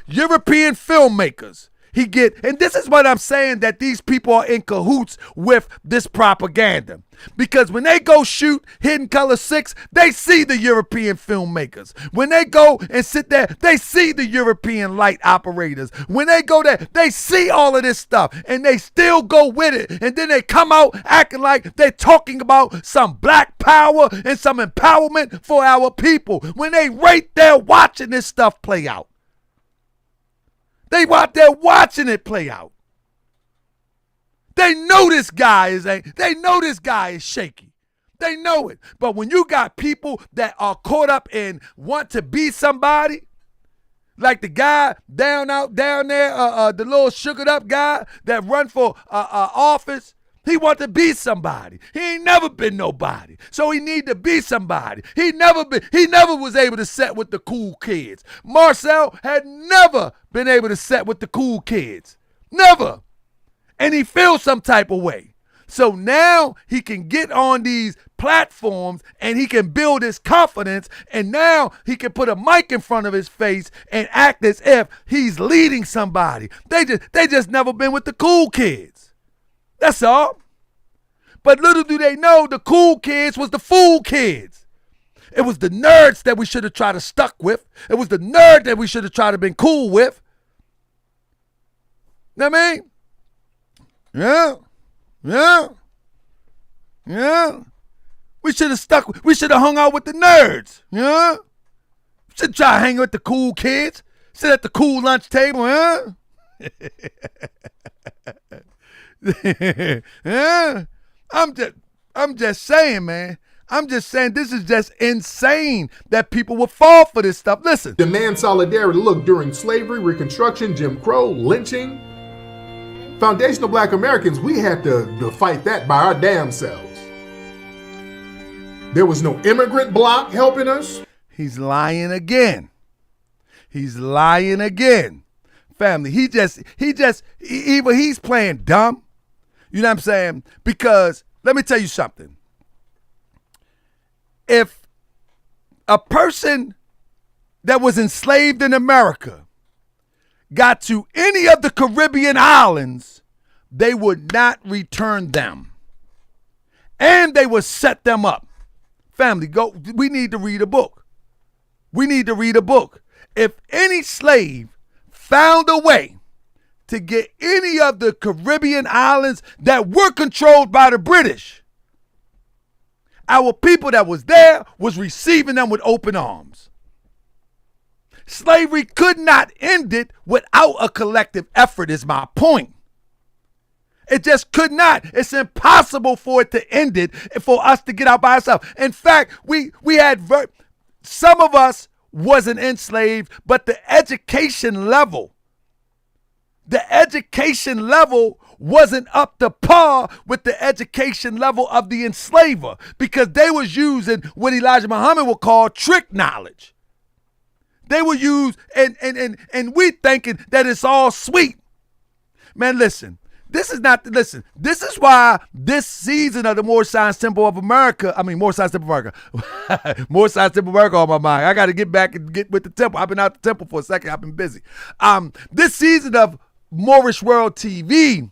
B: European filmmakers. And this is what I'm saying, that these people are in cahoots with this propaganda. Because when they go shoot Hidden Color 6, they see the European filmmakers. When they go and sit there, they see the European light operators. When they go there, they see all of this stuff, and they still go with it. And then they come out acting like they're talking about some black power and some empowerment for our people, when they right there watching this stuff play out. They out there watching it play out. They know this guy is shaky. They know it. But when you got people that are caught up in want to be somebody, like the guy down there, the little sugared up guy that run for office, he want to be somebody. He ain't never been nobody, so he need to be somebody. He never was able to set with the cool kids. Marcel had never been able to set with the cool kids. Never. And he feels some type of way. So now he can get on these platforms and he can build his confidence, and now he can put a mic in front of his face and act as if he's leading somebody. They just never been with the cool kids. That's all. But little do they know, the cool kids was the fool kids. It was the nerds that we should have tried to stuck with. It was the nerd that we should have tried to been cool with. Know what I mean? Yeah. We should have hung out with the nerds. Yeah. We should try to hang with the cool kids. Sit at the cool lunch table, huh? Yeah. I'm just saying, man. I'm just saying, this is just insane that people would fall for this stuff. Listen.
G: Demand solidarity. Look, during slavery, Reconstruction, Jim Crow, lynching, foundational black Americans, we had to fight that by our damn selves. There was no immigrant bloc helping us.
B: He's lying again. Family, either he's playing dumb, you know what I'm saying? Because let me tell you something. If a person that was enslaved in America got to any of the Caribbean islands, they would not return them. And they would set them up. Family, we need to read a book. If any slave found a way to get any of the Caribbean islands that were controlled by the British, our people that was there was receiving them with open arms. Slavery could not end it without a collective effort, is my point. It just could not. It's impossible for it to end it, for us to get out by ourselves. In fact, we had some of us wasn't enslaved, but the education level wasn't up to par with the education level of the enslaver, because they was using what Elijah Muhammad would call trick knowledge. They were used, and we thinking that it's all sweet. Man, listen. This is why this season of the More Science Temple of America, More Science Temple on my mind. I got to get back and get with the temple. I've been out the temple for a second. I've been busy. This season of Moorish World TV,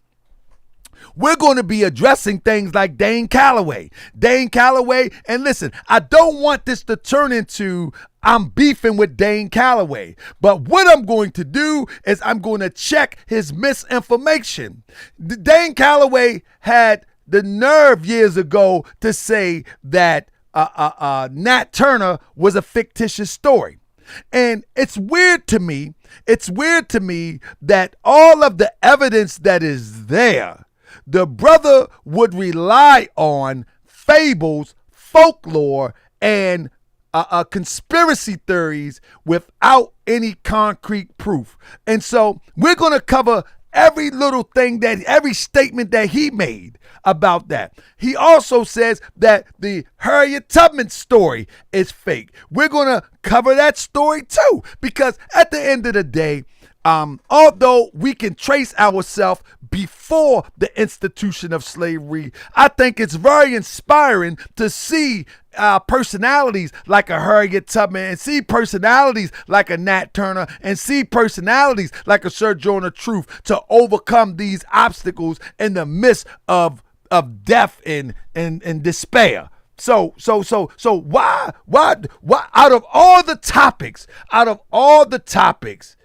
B: we're going to be addressing things like Dane Calloway. And listen, I don't want this to turn into I'm beefing with Dane Calloway. But what I'm going to do is I'm going to check his misinformation. Dane Calloway had the nerve years ago to say that Nat Turner was a fictitious story. And it's weird to me that all of the evidence that is there, the brother would rely on fables, folklore, and conspiracy theories without any concrete proof. And so we're going to cover every little thing, every statement that he made about that. He also says that the Harriet Tubman story is fake. We're going to cover that story too, because at the end of the day, although we can trace ourselves before the institution of slavery, I think it's very inspiring to see personalities like a Harriet Tubman, and see personalities like a Nat Turner, and see personalities like a Sir Jonah Truth to overcome these obstacles in the midst of death and despair. So why out of all the topics,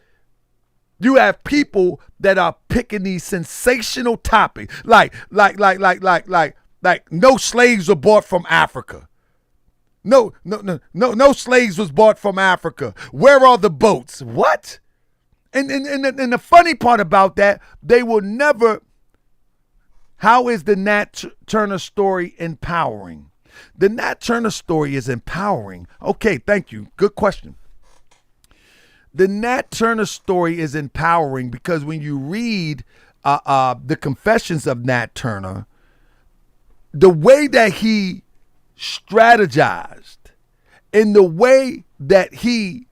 B: you have people that are picking these sensational topics, like no slaves were bought from Africa. No slaves was bought from Africa. Where are the boats? What? And the funny part about that, they will never. How is the Nat Turner story empowering? The Nat Turner story is empowering. Okay, thank you. Good question. The Nat Turner story is empowering because when you read the Confessions of Nat Turner, the way that he strategized, in the way that he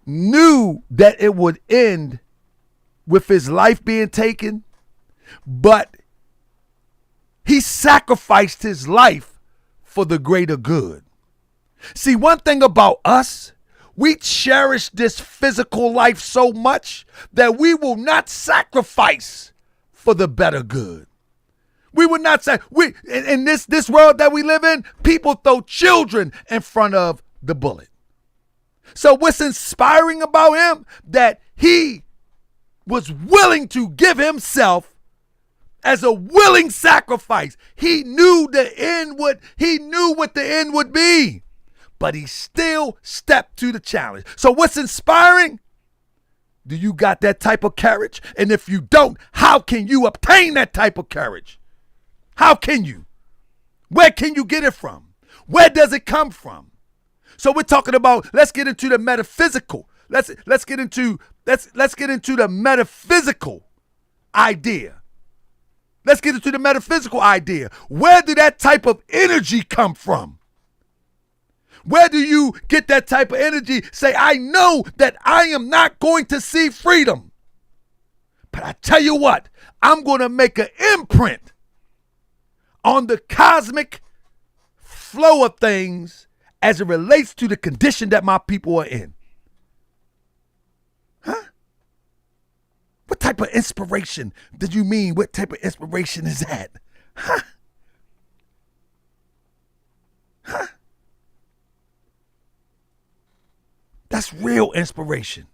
B: knew that it would end with his life being taken, but he sacrificed his life for the greater good. See, one thing about us, we cherish this physical life so much that we will not sacrifice for the better good. We would not say, in this world that we live in, people throw children in front of the bullet. So what's inspiring about him, that he was willing to give himself as a willing sacrifice. He knew what the end would be, but he still stepped to the challenge. So what's inspiring? Do you got that type of courage? And if you don't, how can you obtain that type of courage? How can you? Where can you get it from? Where does it come from? So we're talking about, let's get into the metaphysical. Let's get into the metaphysical idea. Let's get into the metaphysical idea. Where did that type of energy come from? Where do you get that type of energy? Say, I know that I am not going to see freedom, but I tell you what, I'm going to make an imprint on the cosmic flow of things as it relates to the condition that my people are in. Huh? What type of inspiration did you mean? What type of inspiration is that? Huh? Huh? That's real inspiration.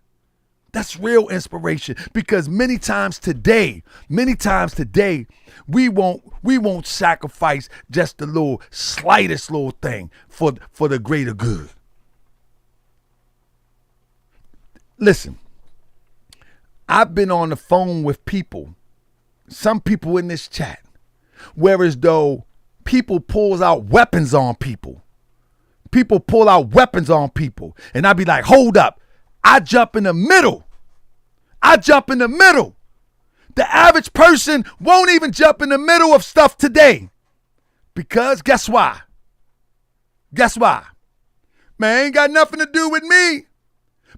B: That's real inspiration, because many times today, we won't sacrifice just the slightest little thing for the greater good. Listen, I've been on the phone with people, some people in this chat, whereas though people pulls out weapons on people. People pull out weapons on people, and I be like, hold up. I jump in the middle. The average person won't even jump in the middle of stuff today. Because guess why? Man, ain't got nothing to do with me.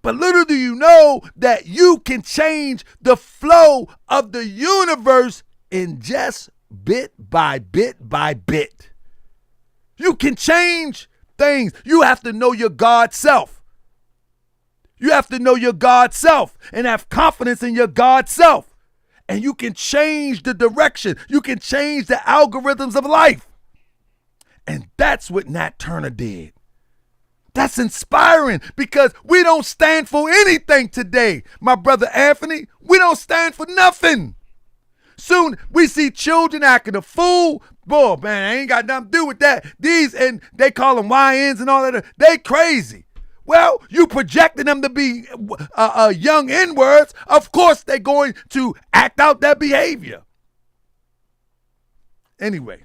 B: But little do you know that you can change the flow of the universe in just bit by bit by bit. You can change things. You have to know your God self. You have to know your God self and have confidence in your God self. And you can change the direction. You can change the algorithms of life. And that's what Nat Turner did. That's inspiring, because we don't stand for anything today. My brother Anthony, we don't stand for nothing. Soon we see children acting a fool. Boy, man, I ain't got nothing to do with that. These, and they call them YNs and all that. They crazy. Well, you projecting them to be young N-words. Of course, they're going to act out that behavior. Anyway,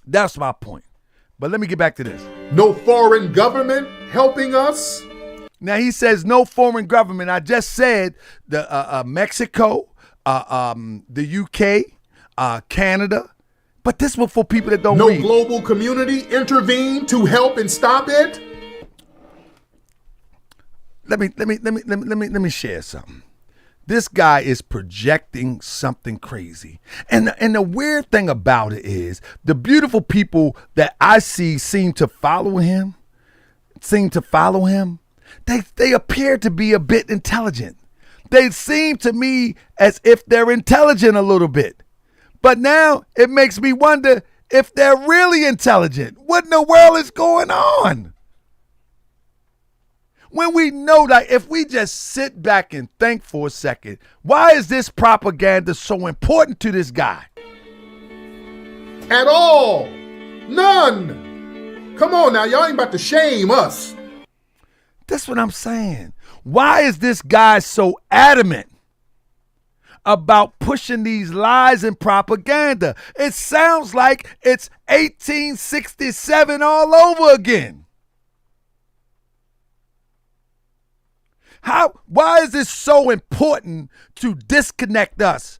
B: that's my point. But let me get back to this.
G: No foreign government helping us?
B: Now, he says no foreign government. I just said the Mexico, the UK, Canada. But this was for people that don't read.
G: No global community intervene to help and stop it?
B: me share something. This guy is projecting something crazy. And the weird thing about it is the beautiful people that I see seem to follow him. They appear to be a bit intelligent. They seem to me as if they're intelligent a little bit. But now it makes me wonder if they're really intelligent. What in the world is going on? When we know that if we just sit back and think for a second, why is this propaganda so important to this guy?
G: At all. None. Come on now, y'all ain't about to shame us.
B: That's what I'm saying. Why is this guy so adamant about pushing these lies and propaganda? It sounds like it's 1867 all over again. Why is this so important to disconnect us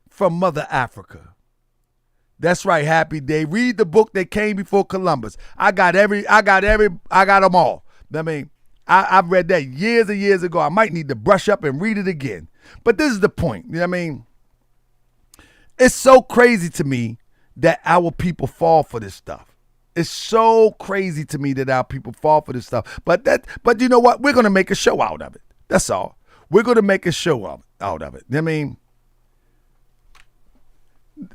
B: from Mother Africa? That's right, Happy Day. Read the book that came before Columbus. I got them all. I mean, I've read that years and years ago. I might need to brush up and read it again. But this is the point. You know what I mean? It's so crazy to me that our people fall for this stuff. It's so crazy to me that our people fall for this stuff. But you know what? We're going to make a show out of it. That's all. We're going to make a show out of it. I mean,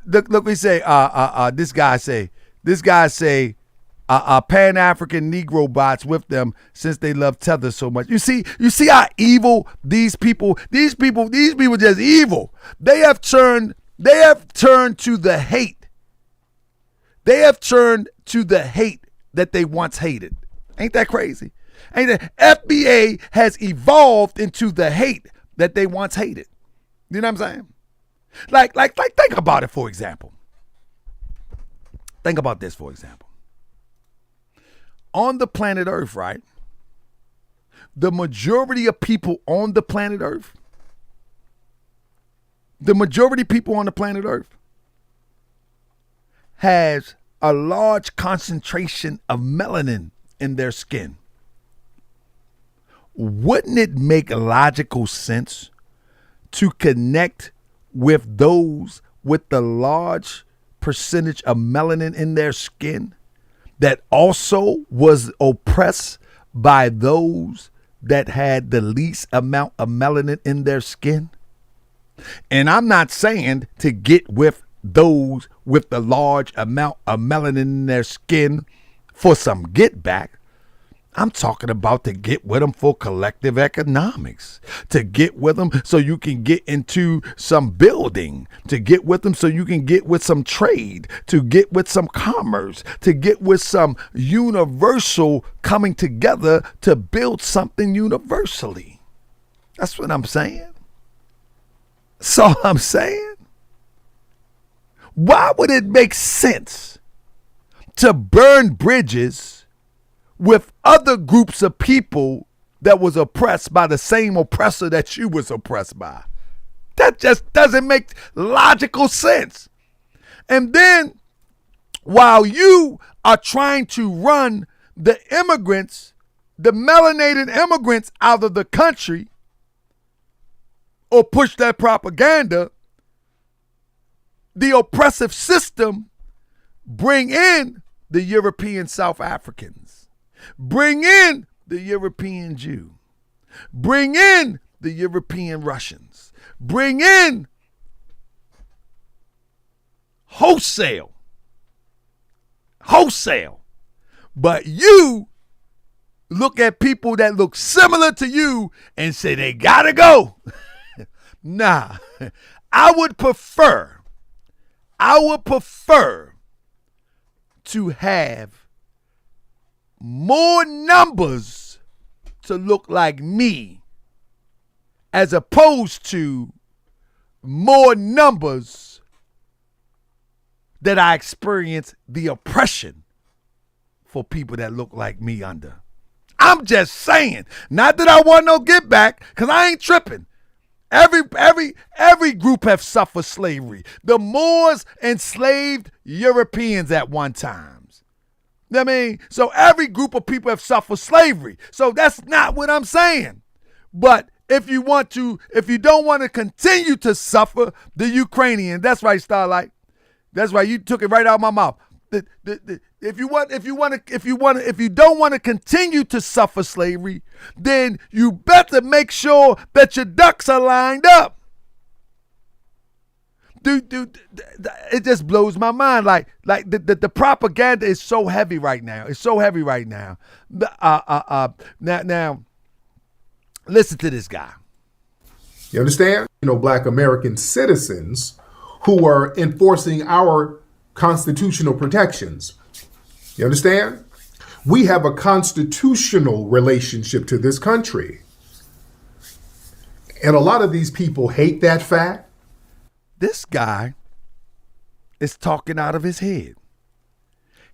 B: look, we say, this guy say, Pan-African Negro bots with them since they love tether so much. You see how evil these people just evil. They have turned to the hate. They have turned to the hate that they once hated. Ain't that crazy? Ain't that FBA has evolved into the hate that they once hated. You know what I'm saying? Like think about it, for example. Think about this, for example. On the planet Earth, right? The majority of people on the planet Earth, has a large concentration of melanin in their skin. Wouldn't it make logical sense to connect with those with the large percentage of melanin in their skin that also was oppressed by those that had the least amount of melanin in their skin? And I'm not saying to get with those with the large amount of melanin in their skin for some get back. I'm talking about to get with them for collective economics, to get with them so you can get into some building, to get with them so you can get with some trade, to get with some commerce, to get with some universal coming together to build something universally. That's what I'm saying. That's all I'm saying. Why would it make sense to burn bridges with other groups of people that was oppressed by the same oppressor that you was oppressed by? That just doesn't make logical sense. And then while you are trying to run the immigrants, the melanated immigrants out of the country or push that propaganda, the oppressive system bring in the European South Africans, bring in the European Jew, bring in the European Russians, bring in wholesale. But you look at people that look similar to you and say they gotta go. Nah, I would prefer to have more numbers to look like me as opposed to more numbers that I experience the oppression for people that look like me under. I'm just saying, not that I want no get back, because I ain't tripping. Every group have suffered slavery. The Moors enslaved Europeans at one time. You know what I mean? So every group of people have suffered slavery. So that's not what I'm saying. But if you don't want to continue to suffer, the Ukrainian, that's right, Starlight. That's right. You took it right out of my mouth. If you don't want to continue to suffer slavery, then you better make sure that your ducks are lined up. Dude, it just blows my mind. Like the propaganda is so heavy right now. It's so heavy right now. Now, listen to this guy.
G: You understand? Black American citizens who are enforcing our constitutional protections. You understand? We have a constitutional relationship to this country. And a lot of these people hate that fact.
B: This guy is talking out of his head.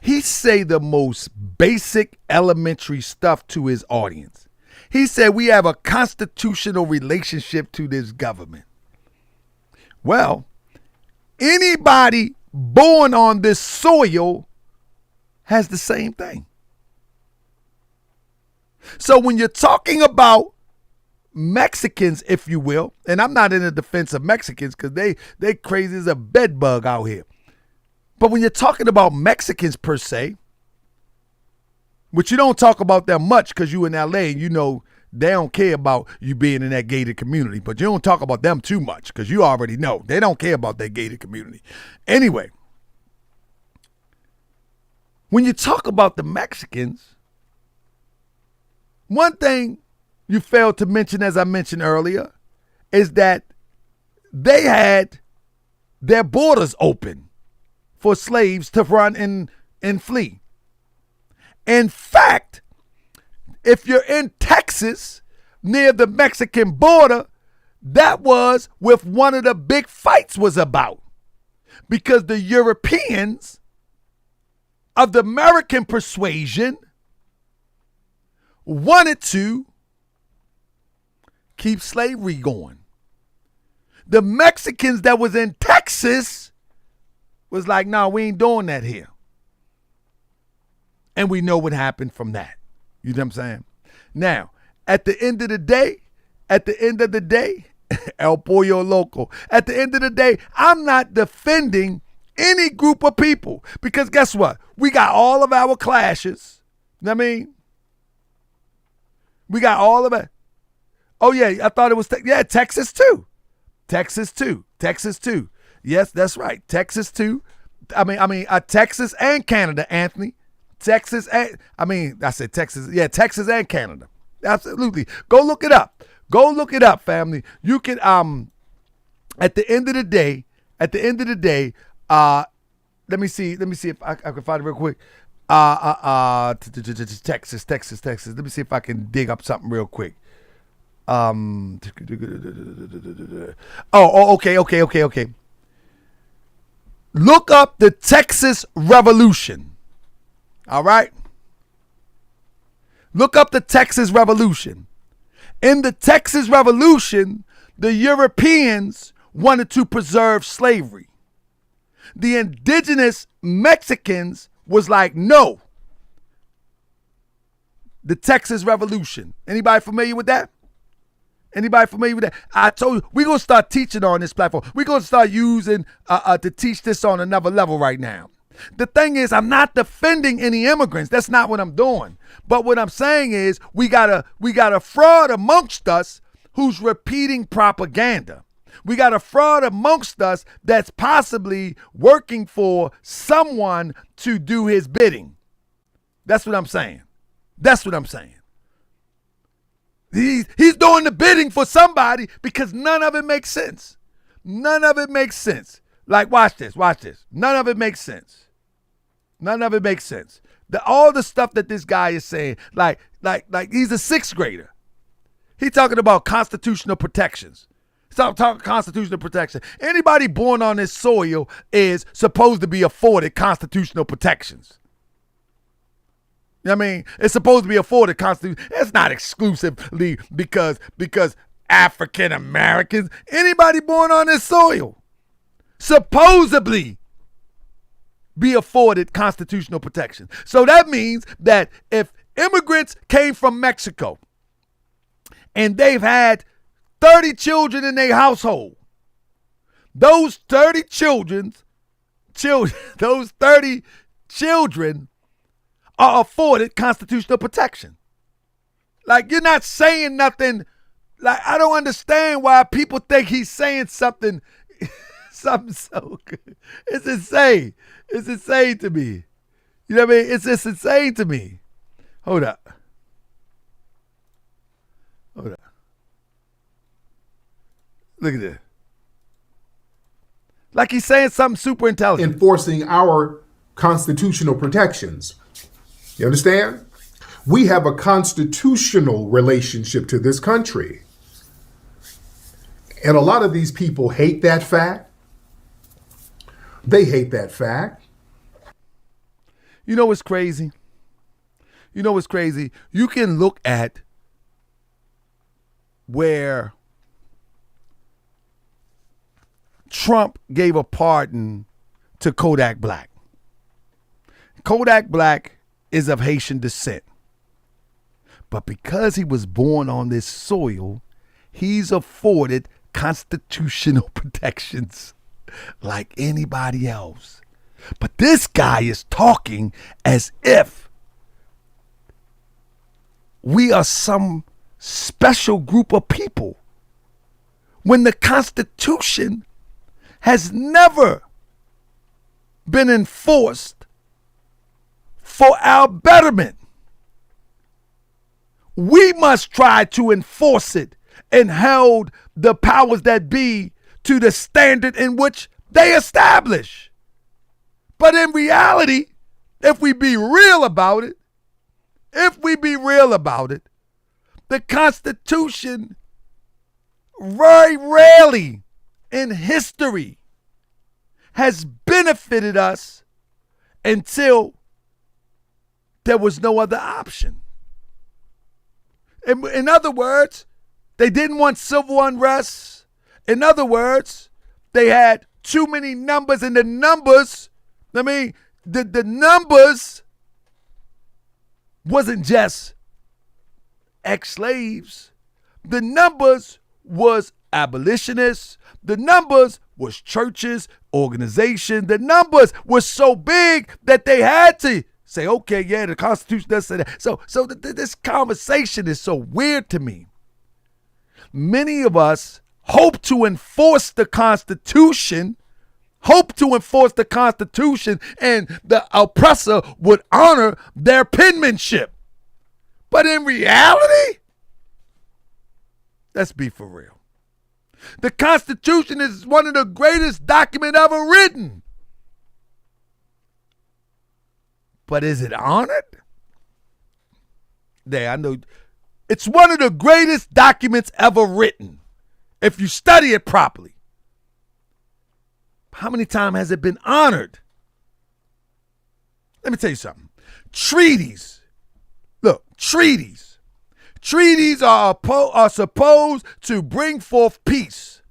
B: He say the most basic elementary stuff to his audience. He said we have a constitutional relationship to this government. Well, anybody born on this soil has the same thing. So when you're talking about Mexicans, if you will, and I'm not in the defense of Mexicans because they crazy as a bed bug out here. But when you're talking about Mexicans per se, which you don't talk about them much because you in LA and they don't care about you being in that gated community, but you don't talk about them too much because you already know they don't care about that gated community. Anyway, when you talk about the Mexicans, one thing you failed to mention, as I mentioned earlier, is that they had their borders open for slaves to run and flee. In fact, if you're in Texas near the Mexican border, that was what one of the big fights was about. Because the Europeans of the American persuasion wanted to keep slavery going. The Mexicans that was in Texas was like, no, we ain't doing that here. And we know what happened from that. You know what I'm saying? Now, at the end of the day, El Pollo Loco, at the end of the day, I'm not defending any group of people because guess what? We got all of our clashes. You know what I mean? We got all of it. Oh, yeah, I thought it was, Texas too. Texas too. Yes, that's right. Texas too. Texas and Canada, Anthony. Texas and Texas and Canada. Absolutely. Go look it up. Family. You can at the end of the day, let me see if I can find it real quick. Texas. Let me see if I can dig up something real quick. Okay. Look up the Texas Revolution. All right? Look up the Texas Revolution. In the Texas Revolution, the Europeans wanted to preserve slavery. The indigenous Mexicans was like, no. The Texas Revolution. Anybody familiar with that? I told you, we're going to start teaching on this platform. We're going to start using to teach this on another level right now. The thing is, I'm not defending any immigrants. That's not what I'm doing. But what I'm saying is we got a fraud amongst us who's repeating propaganda. We got a fraud amongst us that's possibly working for someone to do his bidding. That's what I'm saying. He's doing the bidding for somebody because none of it makes sense. Like, watch this. None of it makes sense. All the stuff that this guy is saying, like he's a sixth grader. He's talking about constitutional protections. Talking constitutional protection. Anybody born on this soil is supposed to be afforded constitutional protections. You know what I mean? It's supposed to be afforded constitution. It's not exclusively because African Americans, anybody born on this soil, supposedly be afforded constitutional protection. So that means that if immigrants came from Mexico and they've had 30 children in their household, those 30 children are afforded constitutional protection. Like, you're not saying nothing. Like, I don't understand why people think he's saying something so good. It's insane. It's insane to me. You know what I mean? It's just insane to me. Hold up. Look at this. Like he's saying something super intelligent.
G: Enforcing our constitutional protections. You understand? We have a constitutional relationship to this country. And a lot of these people hate that fact. They hate that fact.
B: You know what's crazy? You can look at where Trump gave a pardon to Kodak Black. Kodak Black is of Haitian descent. But because he was born on this soil, he's afforded constitutional protections like anybody else. But this guy is talking as if we are some special group of people when the Constitution has never been enforced for our betterment. We must try to enforce it and hold the powers that be to the standard in which they establish. But in reality, if we be real about it, the Constitution very rarely in history has benefited us until there was no other option. In other words, they didn't want civil unrest. In other words, they had too many numbers, and the numbers wasn't just ex-slaves. The numbers was abolitionists. The numbers was churches, organizations. The numbers were so big that they had to say, okay, yeah, the Constitution does say that. So this conversation is so weird to me. Many of us hope to enforce the Constitution, and the oppressor would honor their penmanship. But in reality, let's be for real. The Constitution is one of the greatest documents ever written. But is it honored? I know it's one of the greatest documents ever written, if you study it properly. How many times has it been honored? Let me tell you something. Treaties. Look, treaties. Treaties are supposed to bring forth peace.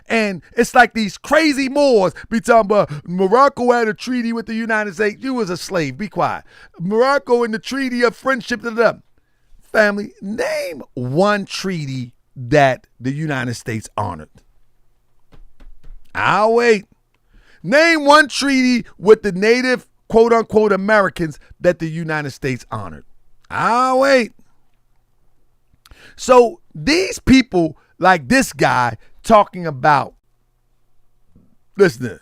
B: And it's like these crazy Moors be talking about Morocco had a treaty with the United States. You was a slave. Be quiet. Morocco and the treaty of friendship. Family, name one treaty that the United States honored. I'll wait. Name one treaty with the native, quote unquote, Americans that the United States honored. I'll wait. So these people like this guy talking about, listen to this.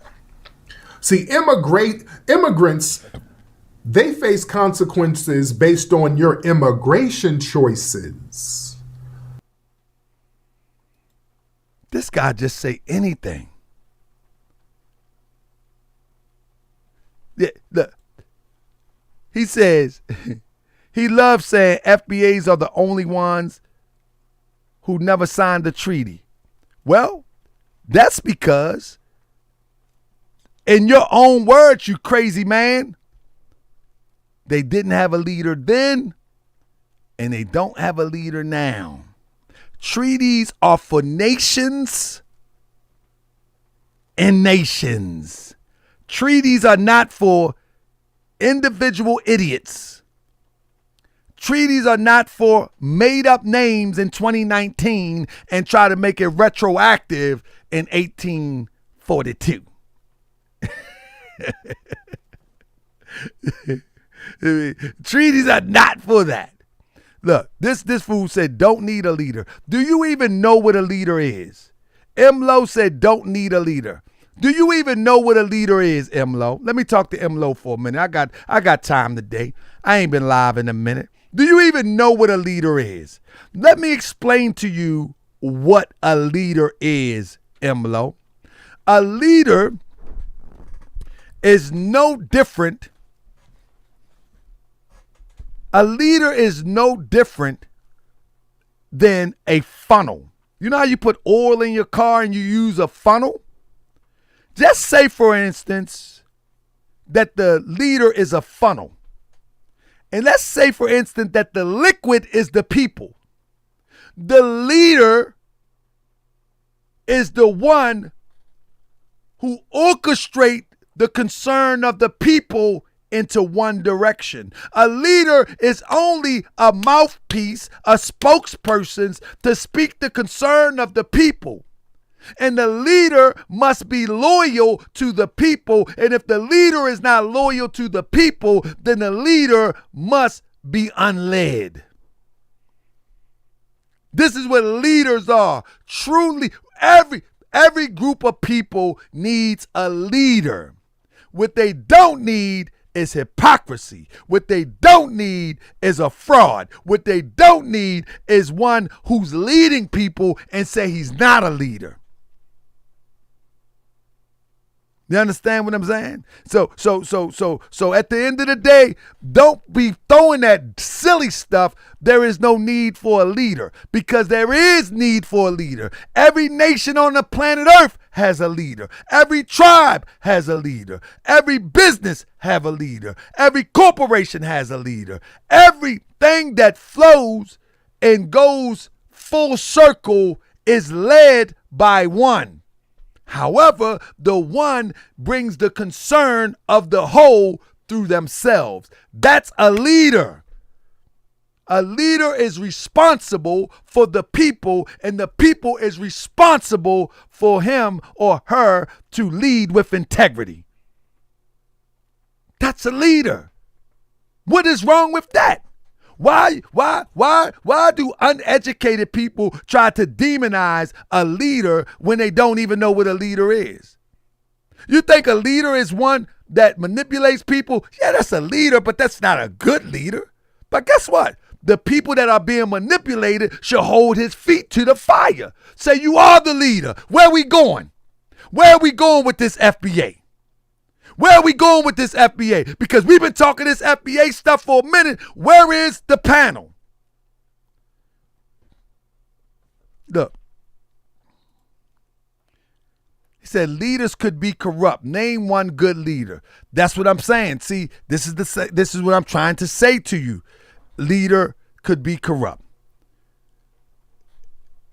G: See, immigrants, they face consequences based on your immigration choices.
B: This guy just say anything. Yeah, look. He says he loves saying FBAs are the only ones who never signed the treaty. Well, that's because, in your own words, you crazy man, they didn't have a leader then, and they don't have a leader now. Treaties are for nations and nations. Treaties are not for individual idiots. Treaties are not for made up names in 2019 and try to make it retroactive in 1842. Treaties are not for that. Look, this fool said don't need a leader. Do you even know what a leader is? MLo said don't need a leader. Do you even know what a leader is, MLo? Let me talk to MLo for a minute. I got time today. I ain't been live in a minute. Do you even know what a leader is? Let me explain to you what a leader is, MLo. A leader is no different. A leader is no different than a funnel. You know how you put oil in your car and you use a funnel? Just say, for instance, that the leader is a funnel. And let's say, for instance, that the liquid is the people. The leader is the one who orchestrates the concern of the people into one direction. A leader is only a mouthpiece, a spokesperson to speak the concern of the people. And the leader must be loyal to the people. And if the leader is not loyal to the people, then the leader must be unled. This is what leaders are. Truly, every group of people needs a leader. What they don't need is hypocrisy. What they don't need is a fraud. What they don't need is one who's leading people and say he's not a leader. You understand what I'm saying? So at the end of the day, don't be throwing that silly stuff. There is no need for a leader, because there is need for a leader. Every nation on the planet Earth has a leader. Every tribe has a leader. Every business have a leader. Every corporation has a leader. Everything that flows and goes full circle is led by one. However, the one brings the concern of the whole through themselves. That's a leader. A leader is responsible for the people, and the people is responsible for him or her to lead with integrity. That's a leader. What is wrong with that? Why do uneducated people try to demonize a leader when they don't even know what a leader is? You think a leader is one that manipulates people? Yeah, that's a leader, but that's not a good leader. But guess what? The people that are being manipulated should hold his feet to the fire. Say, you are the leader. Where are we going? Where are we going with this FBA? Where are we going with this FBA? Because we've been talking this FBA stuff for a minute. Where is the panel? Look. He said leaders could be corrupt. Name one good leader. That's what I'm saying. See, this is what I'm trying to say to you. Leader could be corrupt.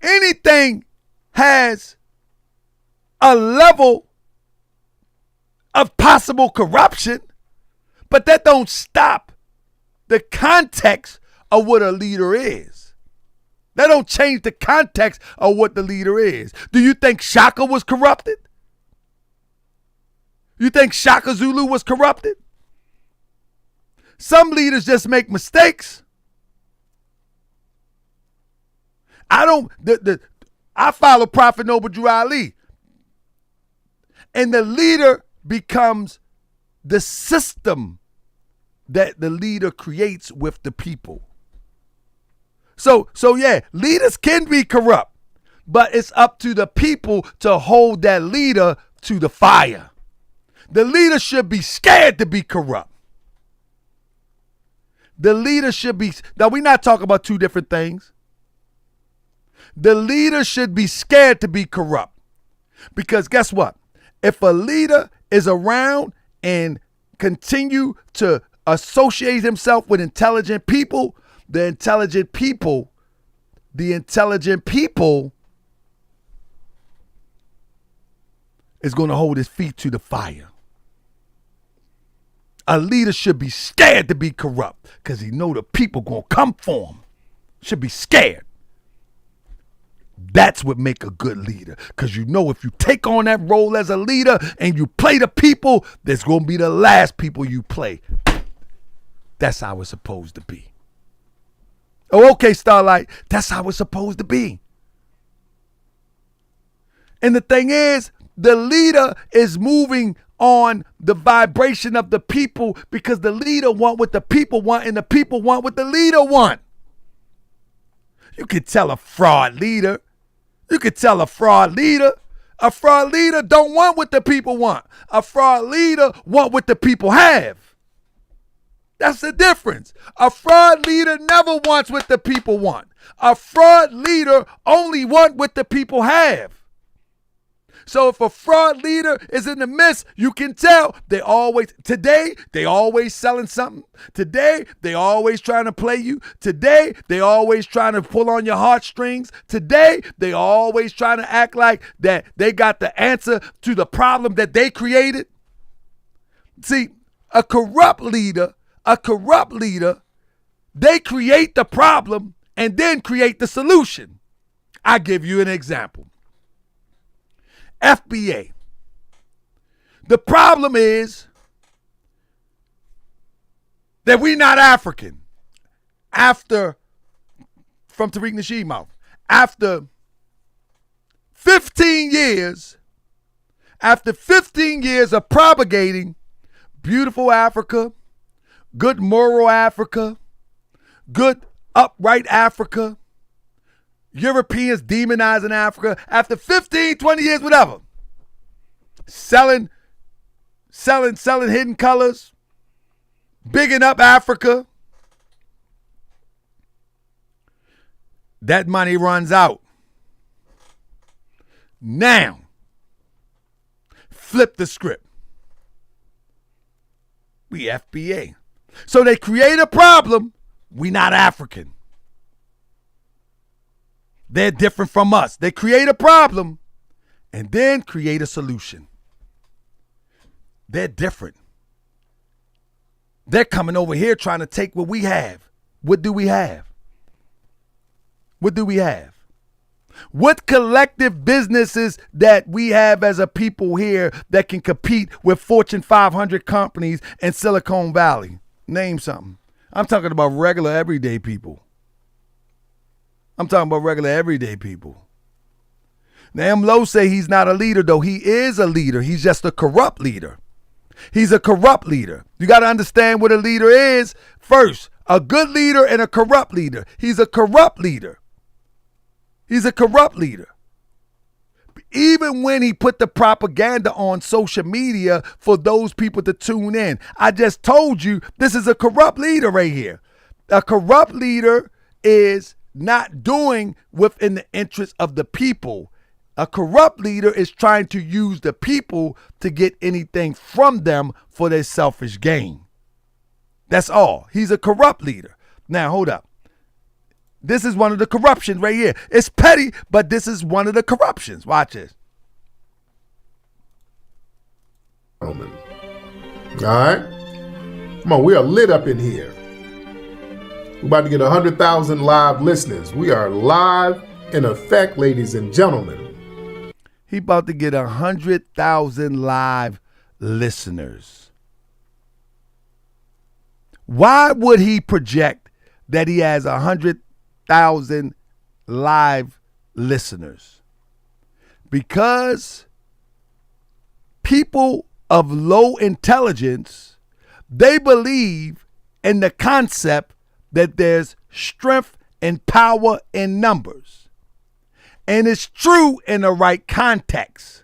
B: Anything has a level of possible corruption, but that don't stop the context of what a leader is. That don't change the context of what the leader is. Do you think Shaka was corrupted? You think Shaka Zulu was corrupted? Some leaders just make mistakes. I follow Prophet Noble Drew Ali, and the leader becomes the system that the leader creates with the people. So yeah, leaders can be corrupt, but it's up to the people to hold that leader to the fire. The leader should be scared to be corrupt. The leader should be, now we're not talking about two different things. The leader should be scared to be corrupt, because guess what? If a leader is around and continue to associate himself with intelligent people, the intelligent people is going to hold his feet to the fire. A leader should be scared to be corrupt because he know the people gonna come for him. Should be scared. That's what make a good leader. Because you know if you take on that role as a leader and you play the people, that's going to be the last people you play. That's how it's supposed to be. Oh, okay, Starlight. That's how it's supposed to be. And the thing is, the leader is moving on the vibration of the people because the leader want what the people want and the people want what the leader want. You could tell a fraud leader. You could tell a fraud leader. A fraud leader don't want what the people want. A fraud leader want what the people have. That's the difference. A fraud leader never wants what the people want. A fraud leader only want what the people have. So if a fraud leader is in the midst, you can tell they always selling something. Today, they always trying to play you. Today, they always trying to pull on your heartstrings. Today, they always trying to act like that they got the answer to the problem that they created. See, a corrupt leader, they create the problem and then create the solution. I give you an example. FBA. The problem is that we're not African. From Tariq Nasheed mouth, after 15 years of propagating beautiful Africa, good moral Africa, good upright Africa, Europeans demonizing Africa, after 15, 20 years, whatever, selling hidden colors, bigging up Africa, that money runs out. Now, flip the script. We FBA. So they create a problem. We not African. They're different from us. They create a problem and then create a solution. They're different. They're coming over here trying to take what we have. What do we have? What do we have? What collective businesses that we have as a people here that can compete with Fortune 500 companies in Silicon Valley? Name something. I'm talking about regular everyday people. Now, M. Lowe say he's not a leader, though. He is a leader. He's just a corrupt leader. He's a corrupt leader. You got to understand what a leader is first. A good leader and a corrupt leader. He's a corrupt leader. Even when he put the propaganda on social media for those people to tune in. I just told you this is a corrupt leader right here. A corrupt leader is not doing within the interest of the people. A corrupt leader is trying to use the people to get anything from them for their selfish gain. That's all. He's a corrupt leader. Now, hold up. This is one of the corruptions right here. It's petty, but this is one of the corruptions. Watch this.
G: All right. Come on, we are lit up in here. We're about to get 100,000 live listeners. We are live in effect, ladies and gentlemen.
B: He about to get 100,000 live listeners. Why would he project that he has 100,000 live listeners? Because people of low intelligence, they believe in the concept that there's strength and power in numbers. And it's true in the right context.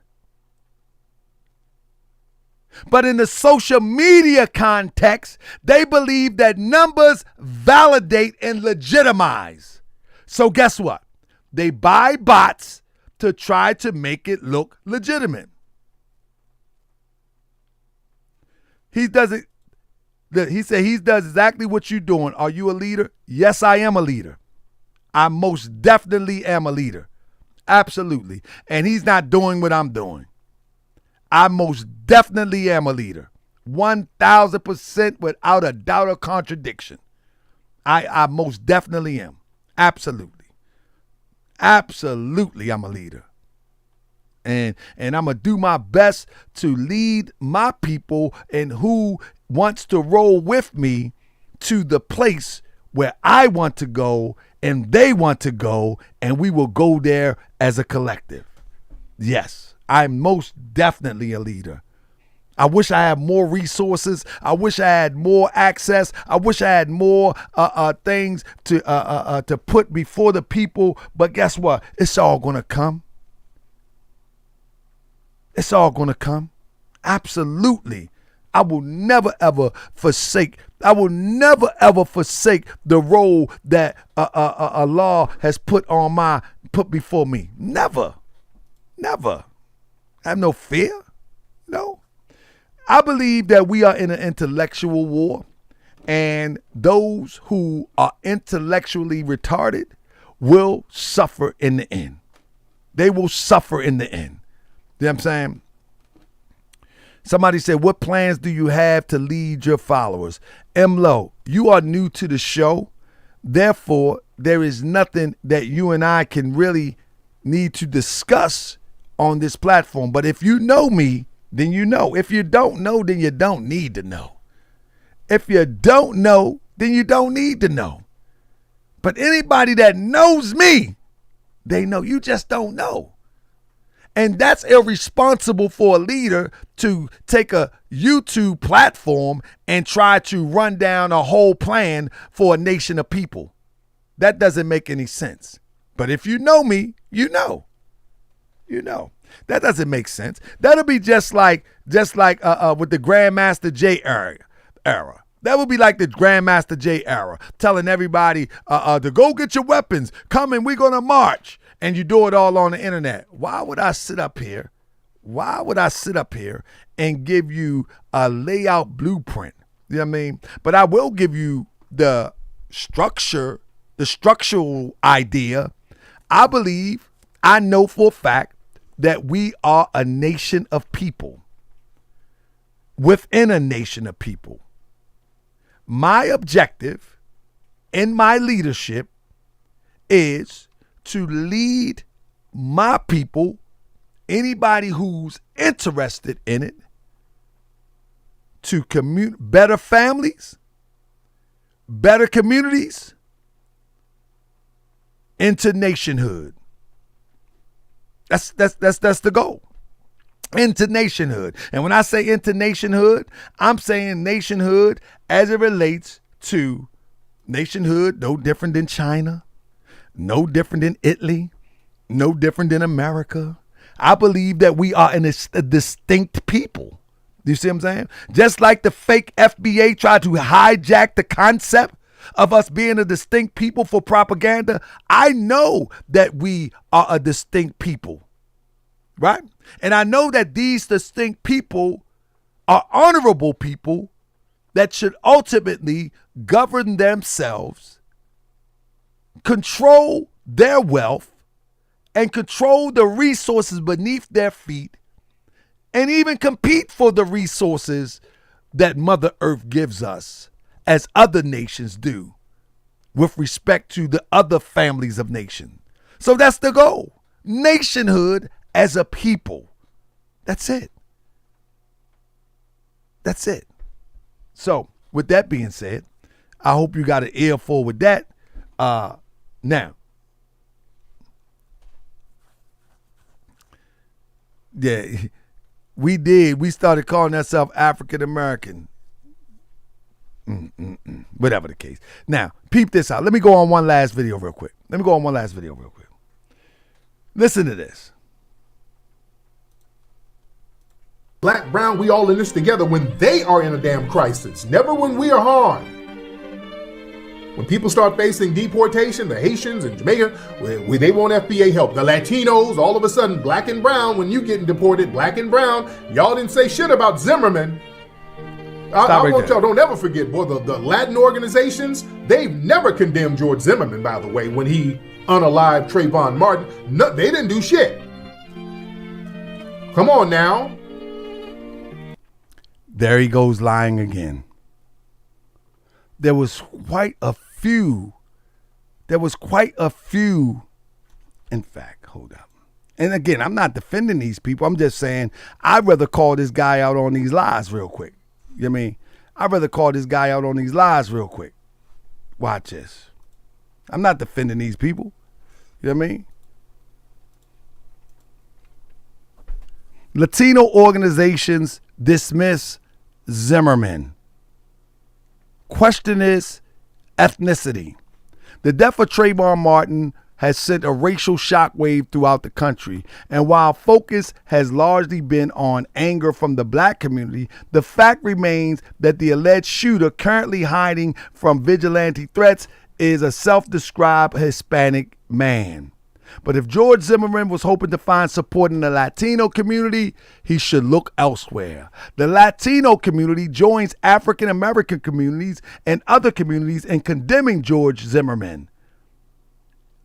B: But in the social media context, they believe that numbers validate and legitimize. So guess what? They buy bots to try to make it look legitimate. He does it. He said he does exactly what you're doing. Are you a leader? Yes, I am a leader. I most definitely am a leader. Absolutely. And he's not doing what I'm doing. I most definitely am a leader. 1,000% without a doubt or contradiction. I most definitely am. Absolutely. Absolutely, I'm a leader. And I'm going to do my best to lead my people and who wants to roll with me to the place where I want to go and they want to go, and we will go there as a collective. Yes, I'm most definitely a leader. I wish I had more resources. I wish I had more access. I wish I had more things to put before the people. But guess what? It's all going to come. It's all going to come. Absolutely. I will never, ever forsake. I will never, ever forsake the role that Allah has put before me. Never. Never. I have no fear. No. I believe that we are in an intellectual war, and those who are intellectually retarded will suffer in the end. They will suffer in the end. You know what I'm saying? Somebody said, what plans do you have to lead your followers? M-Lo, you are new to the show. Therefore, there is nothing that you and I can really need to discuss on this platform. But if you know me, then you know. If you don't know, then you don't need to know. If you don't know, then you don't need to know. But anybody that knows me, they know. You just don't know. And that's irresponsible for a leader to take a YouTube platform and try to run down a whole plan for a nation of people. That doesn't make any sense. But if you know me, you know. You know. That doesn't make sense. That'll be just like with the Grandmaster J era. That would be like the Grandmaster J era, telling everybody to go get your weapons, come and we're gonna march, and you do it all on the internet. Why would I sit up here? Why would I sit up here and give you a layout blueprint? You know what I mean? But I will give you the structure, the structural idea. I know for a fact that we are a nation of people within a nation of people. My objective in my leadership is to lead my people, anybody who's interested in it, to better families, better communities, into nationhood. That's the goal. Into nationhood. And when I say into nationhood, I'm saying nationhood as it relates to nationhood, no different than China, no different than Italy, no different than America. I believe that we are a distinct people. Do you see what I'm saying? Just like the fake FBA tried to hijack the concept of us being a distinct people for propaganda, I know that we are a distinct people, right? And I know that these distinct people are honorable people that should ultimately govern themselves, control their wealth, and control the resources beneath their feet, and even compete for the resources that Mother Earth gives us, as other nations do, with respect to the other families of nations. So that's the goal. Nationhood as a people. That's it. That's it. So with that being said, I hope you got an earful with that. Now, yeah, we started calling ourselves African American. Whatever the case. Now, peep this out. Let me go on one last video real quick. Listen to this.
G: Black, brown, we all in this together when they are in a damn crisis, never when we are harmed. When people start facing deportation, the Haitians and Jamaica, they want FBA help. The Latinos, all of a sudden, black and brown, when you getting deported, black and brown, y'all didn't say shit about Zimmerman. I want y'all, don't ever forget, boy, the Latin organizations, they've never condemned George Zimmerman, by the way, when he unalived Trayvon Martin. No, they didn't do shit. Come on now.
B: There he goes lying again. There was quite a few. In fact, hold up. And again, I'm not defending these people. I'm just saying I'd rather call this guy out on these lies real quick. You know what I mean? I'd rather call this guy out on these lies real quick. Watch this. I'm not defending these people. You know what I mean? Latino organizations dismiss Zimmerman. Question is ethnicity. The death of Trayvon Martin has sent a racial shockwave throughout the country. And while focus has largely been on anger from the black community, the fact remains that the alleged shooter currently hiding from vigilante threats is a self-described Hispanic man. But if George Zimmerman was hoping to find support in the Latino community, he should look elsewhere. The Latino community joins African American communities and other communities in condemning George Zimmerman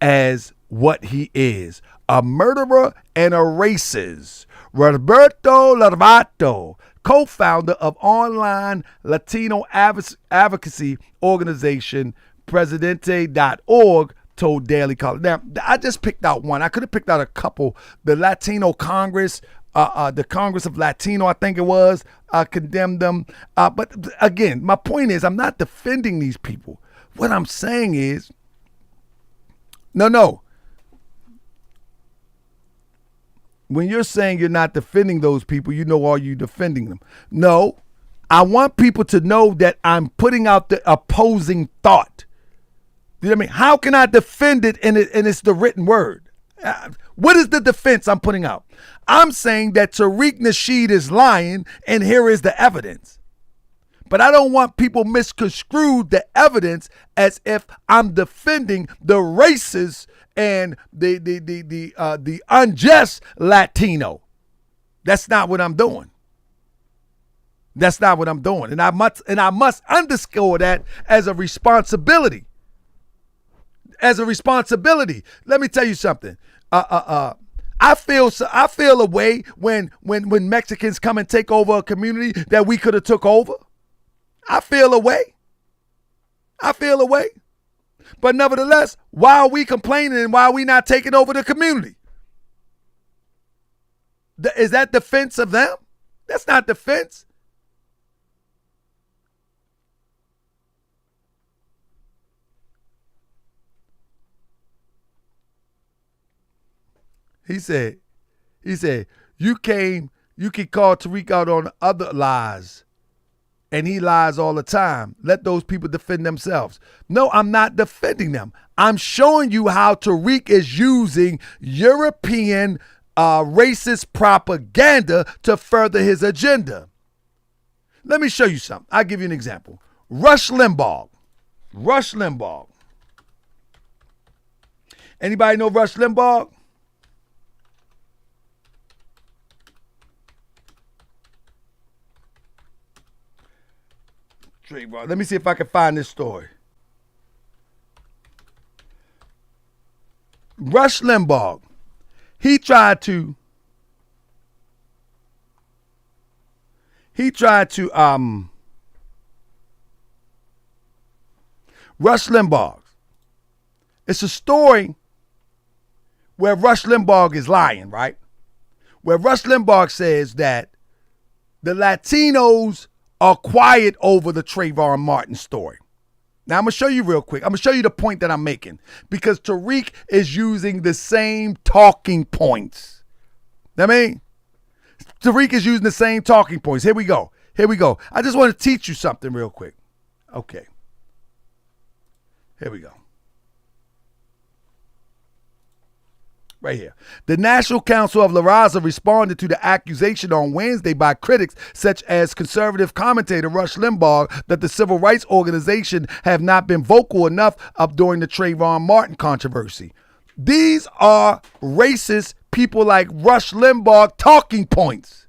B: as what he is, a murderer and a racist. Roberto Larvato, co-founder of online Latino advocacy organization Presidente.org, told Daily Caller. Now, I just picked out one. I could have picked out a couple. The Latino Congress, the Congress of Latino, I think it was, condemned them. But again, my point is I'm not defending these people. What I'm saying is, no. When you're saying you're not defending those people, are you defending them? No, I want people to know that I'm putting out the opposing thought. You know what I mean? How can I defend it and it's the written word? What is the defense I'm putting out? I'm saying that Tariq Nasheed is lying and here is the evidence. But I don't want people misconstrue the evidence as if I'm defending the racist and the unjust Latino. That's not what I'm doing. And I must underscore that as a responsibility. Let me tell you something. I feel a way when Mexicans come and take over a community that we could have took over. I feel a way. But nevertheless, why are we complaining and why are we not taking over the community? Is that defense of them? That's not defense. He said, you can call Tariq out on other lies. And he lies all the time. Let those people defend themselves. No, I'm not defending them. I'm showing you how Tariq is using European racist propaganda to further his agenda. Let me show you something. I'll give you an example. Rush Limbaugh. Anybody know Rush Limbaugh? Let me see if I can find this story. Rush Limbaugh, Rush Limbaugh. It's a story where Rush Limbaugh is lying, right? Where Rush Limbaugh says that the Latinos are quiet over the Trayvon Martin story. Now, I'm going to show you real quick. I'm going to show you the point that I'm making because Tariq is using the same talking points. You know what I mean? Tariq is using the same talking points. Here we go. I just want to teach you something real quick. Okay. Here we go. Right here. The National Council of La Raza responded to the accusation on Wednesday by critics such as conservative commentator Rush Limbaugh that the civil rights organization have not been vocal enough up during the Trayvon Martin controversy. These are racist people like Rush Limbaugh talking points.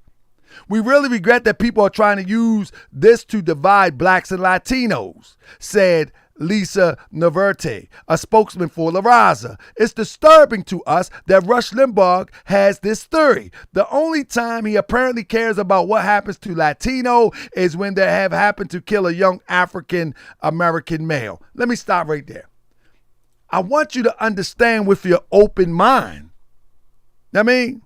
B: We really regret that people are trying to use this to divide blacks and Latinos, said Lisa Naverte, a spokesman for La Raza. It's disturbing to us that Rush Limbaugh has this theory. The only time he apparently cares about what happens to Latino is when they have happened to kill a young African American male. Let me stop right there. I want you to understand with your open mind. I mean,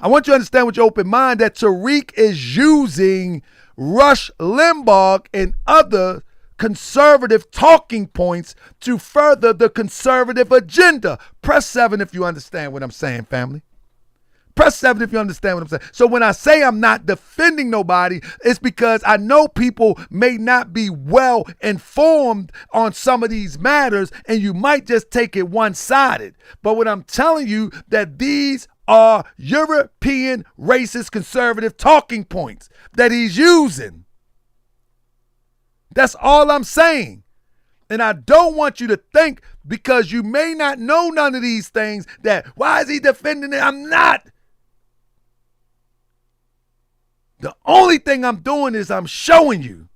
B: I want you to understand with your open mind that Tariq is using Rush Limbaugh and other conservative talking points to further the conservative agenda. Press 7 if you understand what I'm saying, family. Press 7 if you understand what I'm saying. So when I say I'm not defending nobody, it's because I know people may not be well informed on some of these matters, and you might just take it one-sided. But what I'm telling you, that these are European racist conservative talking points that he's using. That's all I'm saying. And I don't want you to think, because you may not know none of these things, that why is he defending it? I'm not. The only thing I'm doing is I'm showing you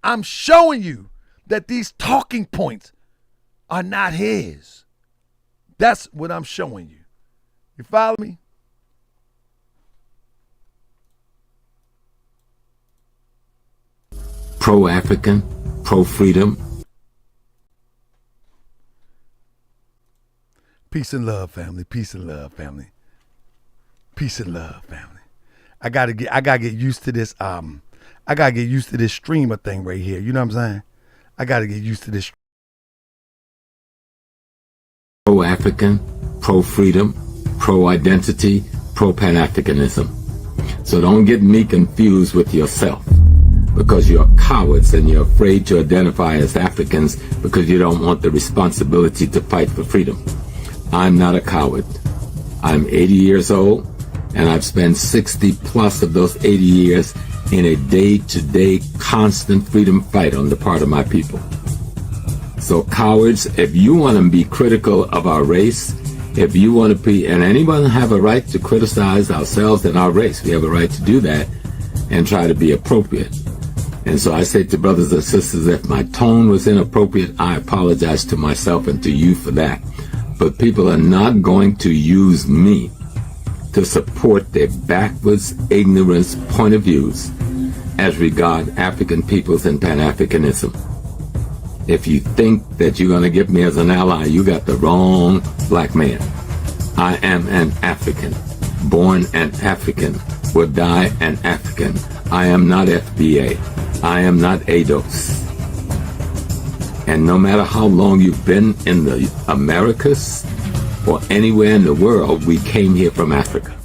B: that these talking points are not his. That's what I'm showing you. You follow me?
F: Pro-African, pro-freedom.
B: Peace and love, family. Peace and love, family. Peace and love, family. I gotta get used to this. I gotta get used to this streamer thing right here. You know what I'm saying? I gotta get used to this.
F: Pro-African, pro-freedom, pro-identity, pro-Pan-Africanism. So don't get me confused with yourself, because you're cowards and you're afraid to identify as Africans because you don't want the responsibility to fight for freedom. I'm not a coward. I'm 80 years old, and I've spent 60 plus of those 80 years in a day-to-day constant freedom fight on the part of my people. So cowards, if you want to be critical of our race, if you want to be, and anyone have a right to criticize ourselves and our race, we have a right to do that and try to be appropriate. And so I say to brothers and sisters, if my tone was inappropriate, I apologize to myself and to you for that. But people are not going to use me to support their backwards, ignorance point of views as regard African peoples and Pan-Africanism. If you think that you're going to get me as an ally, you got the wrong black man. I am an African, born an African, will die an African. I am not FBA. I am not ADOS. And no matter how long you've been in the Americas or anywhere in the world, we came here from Africa.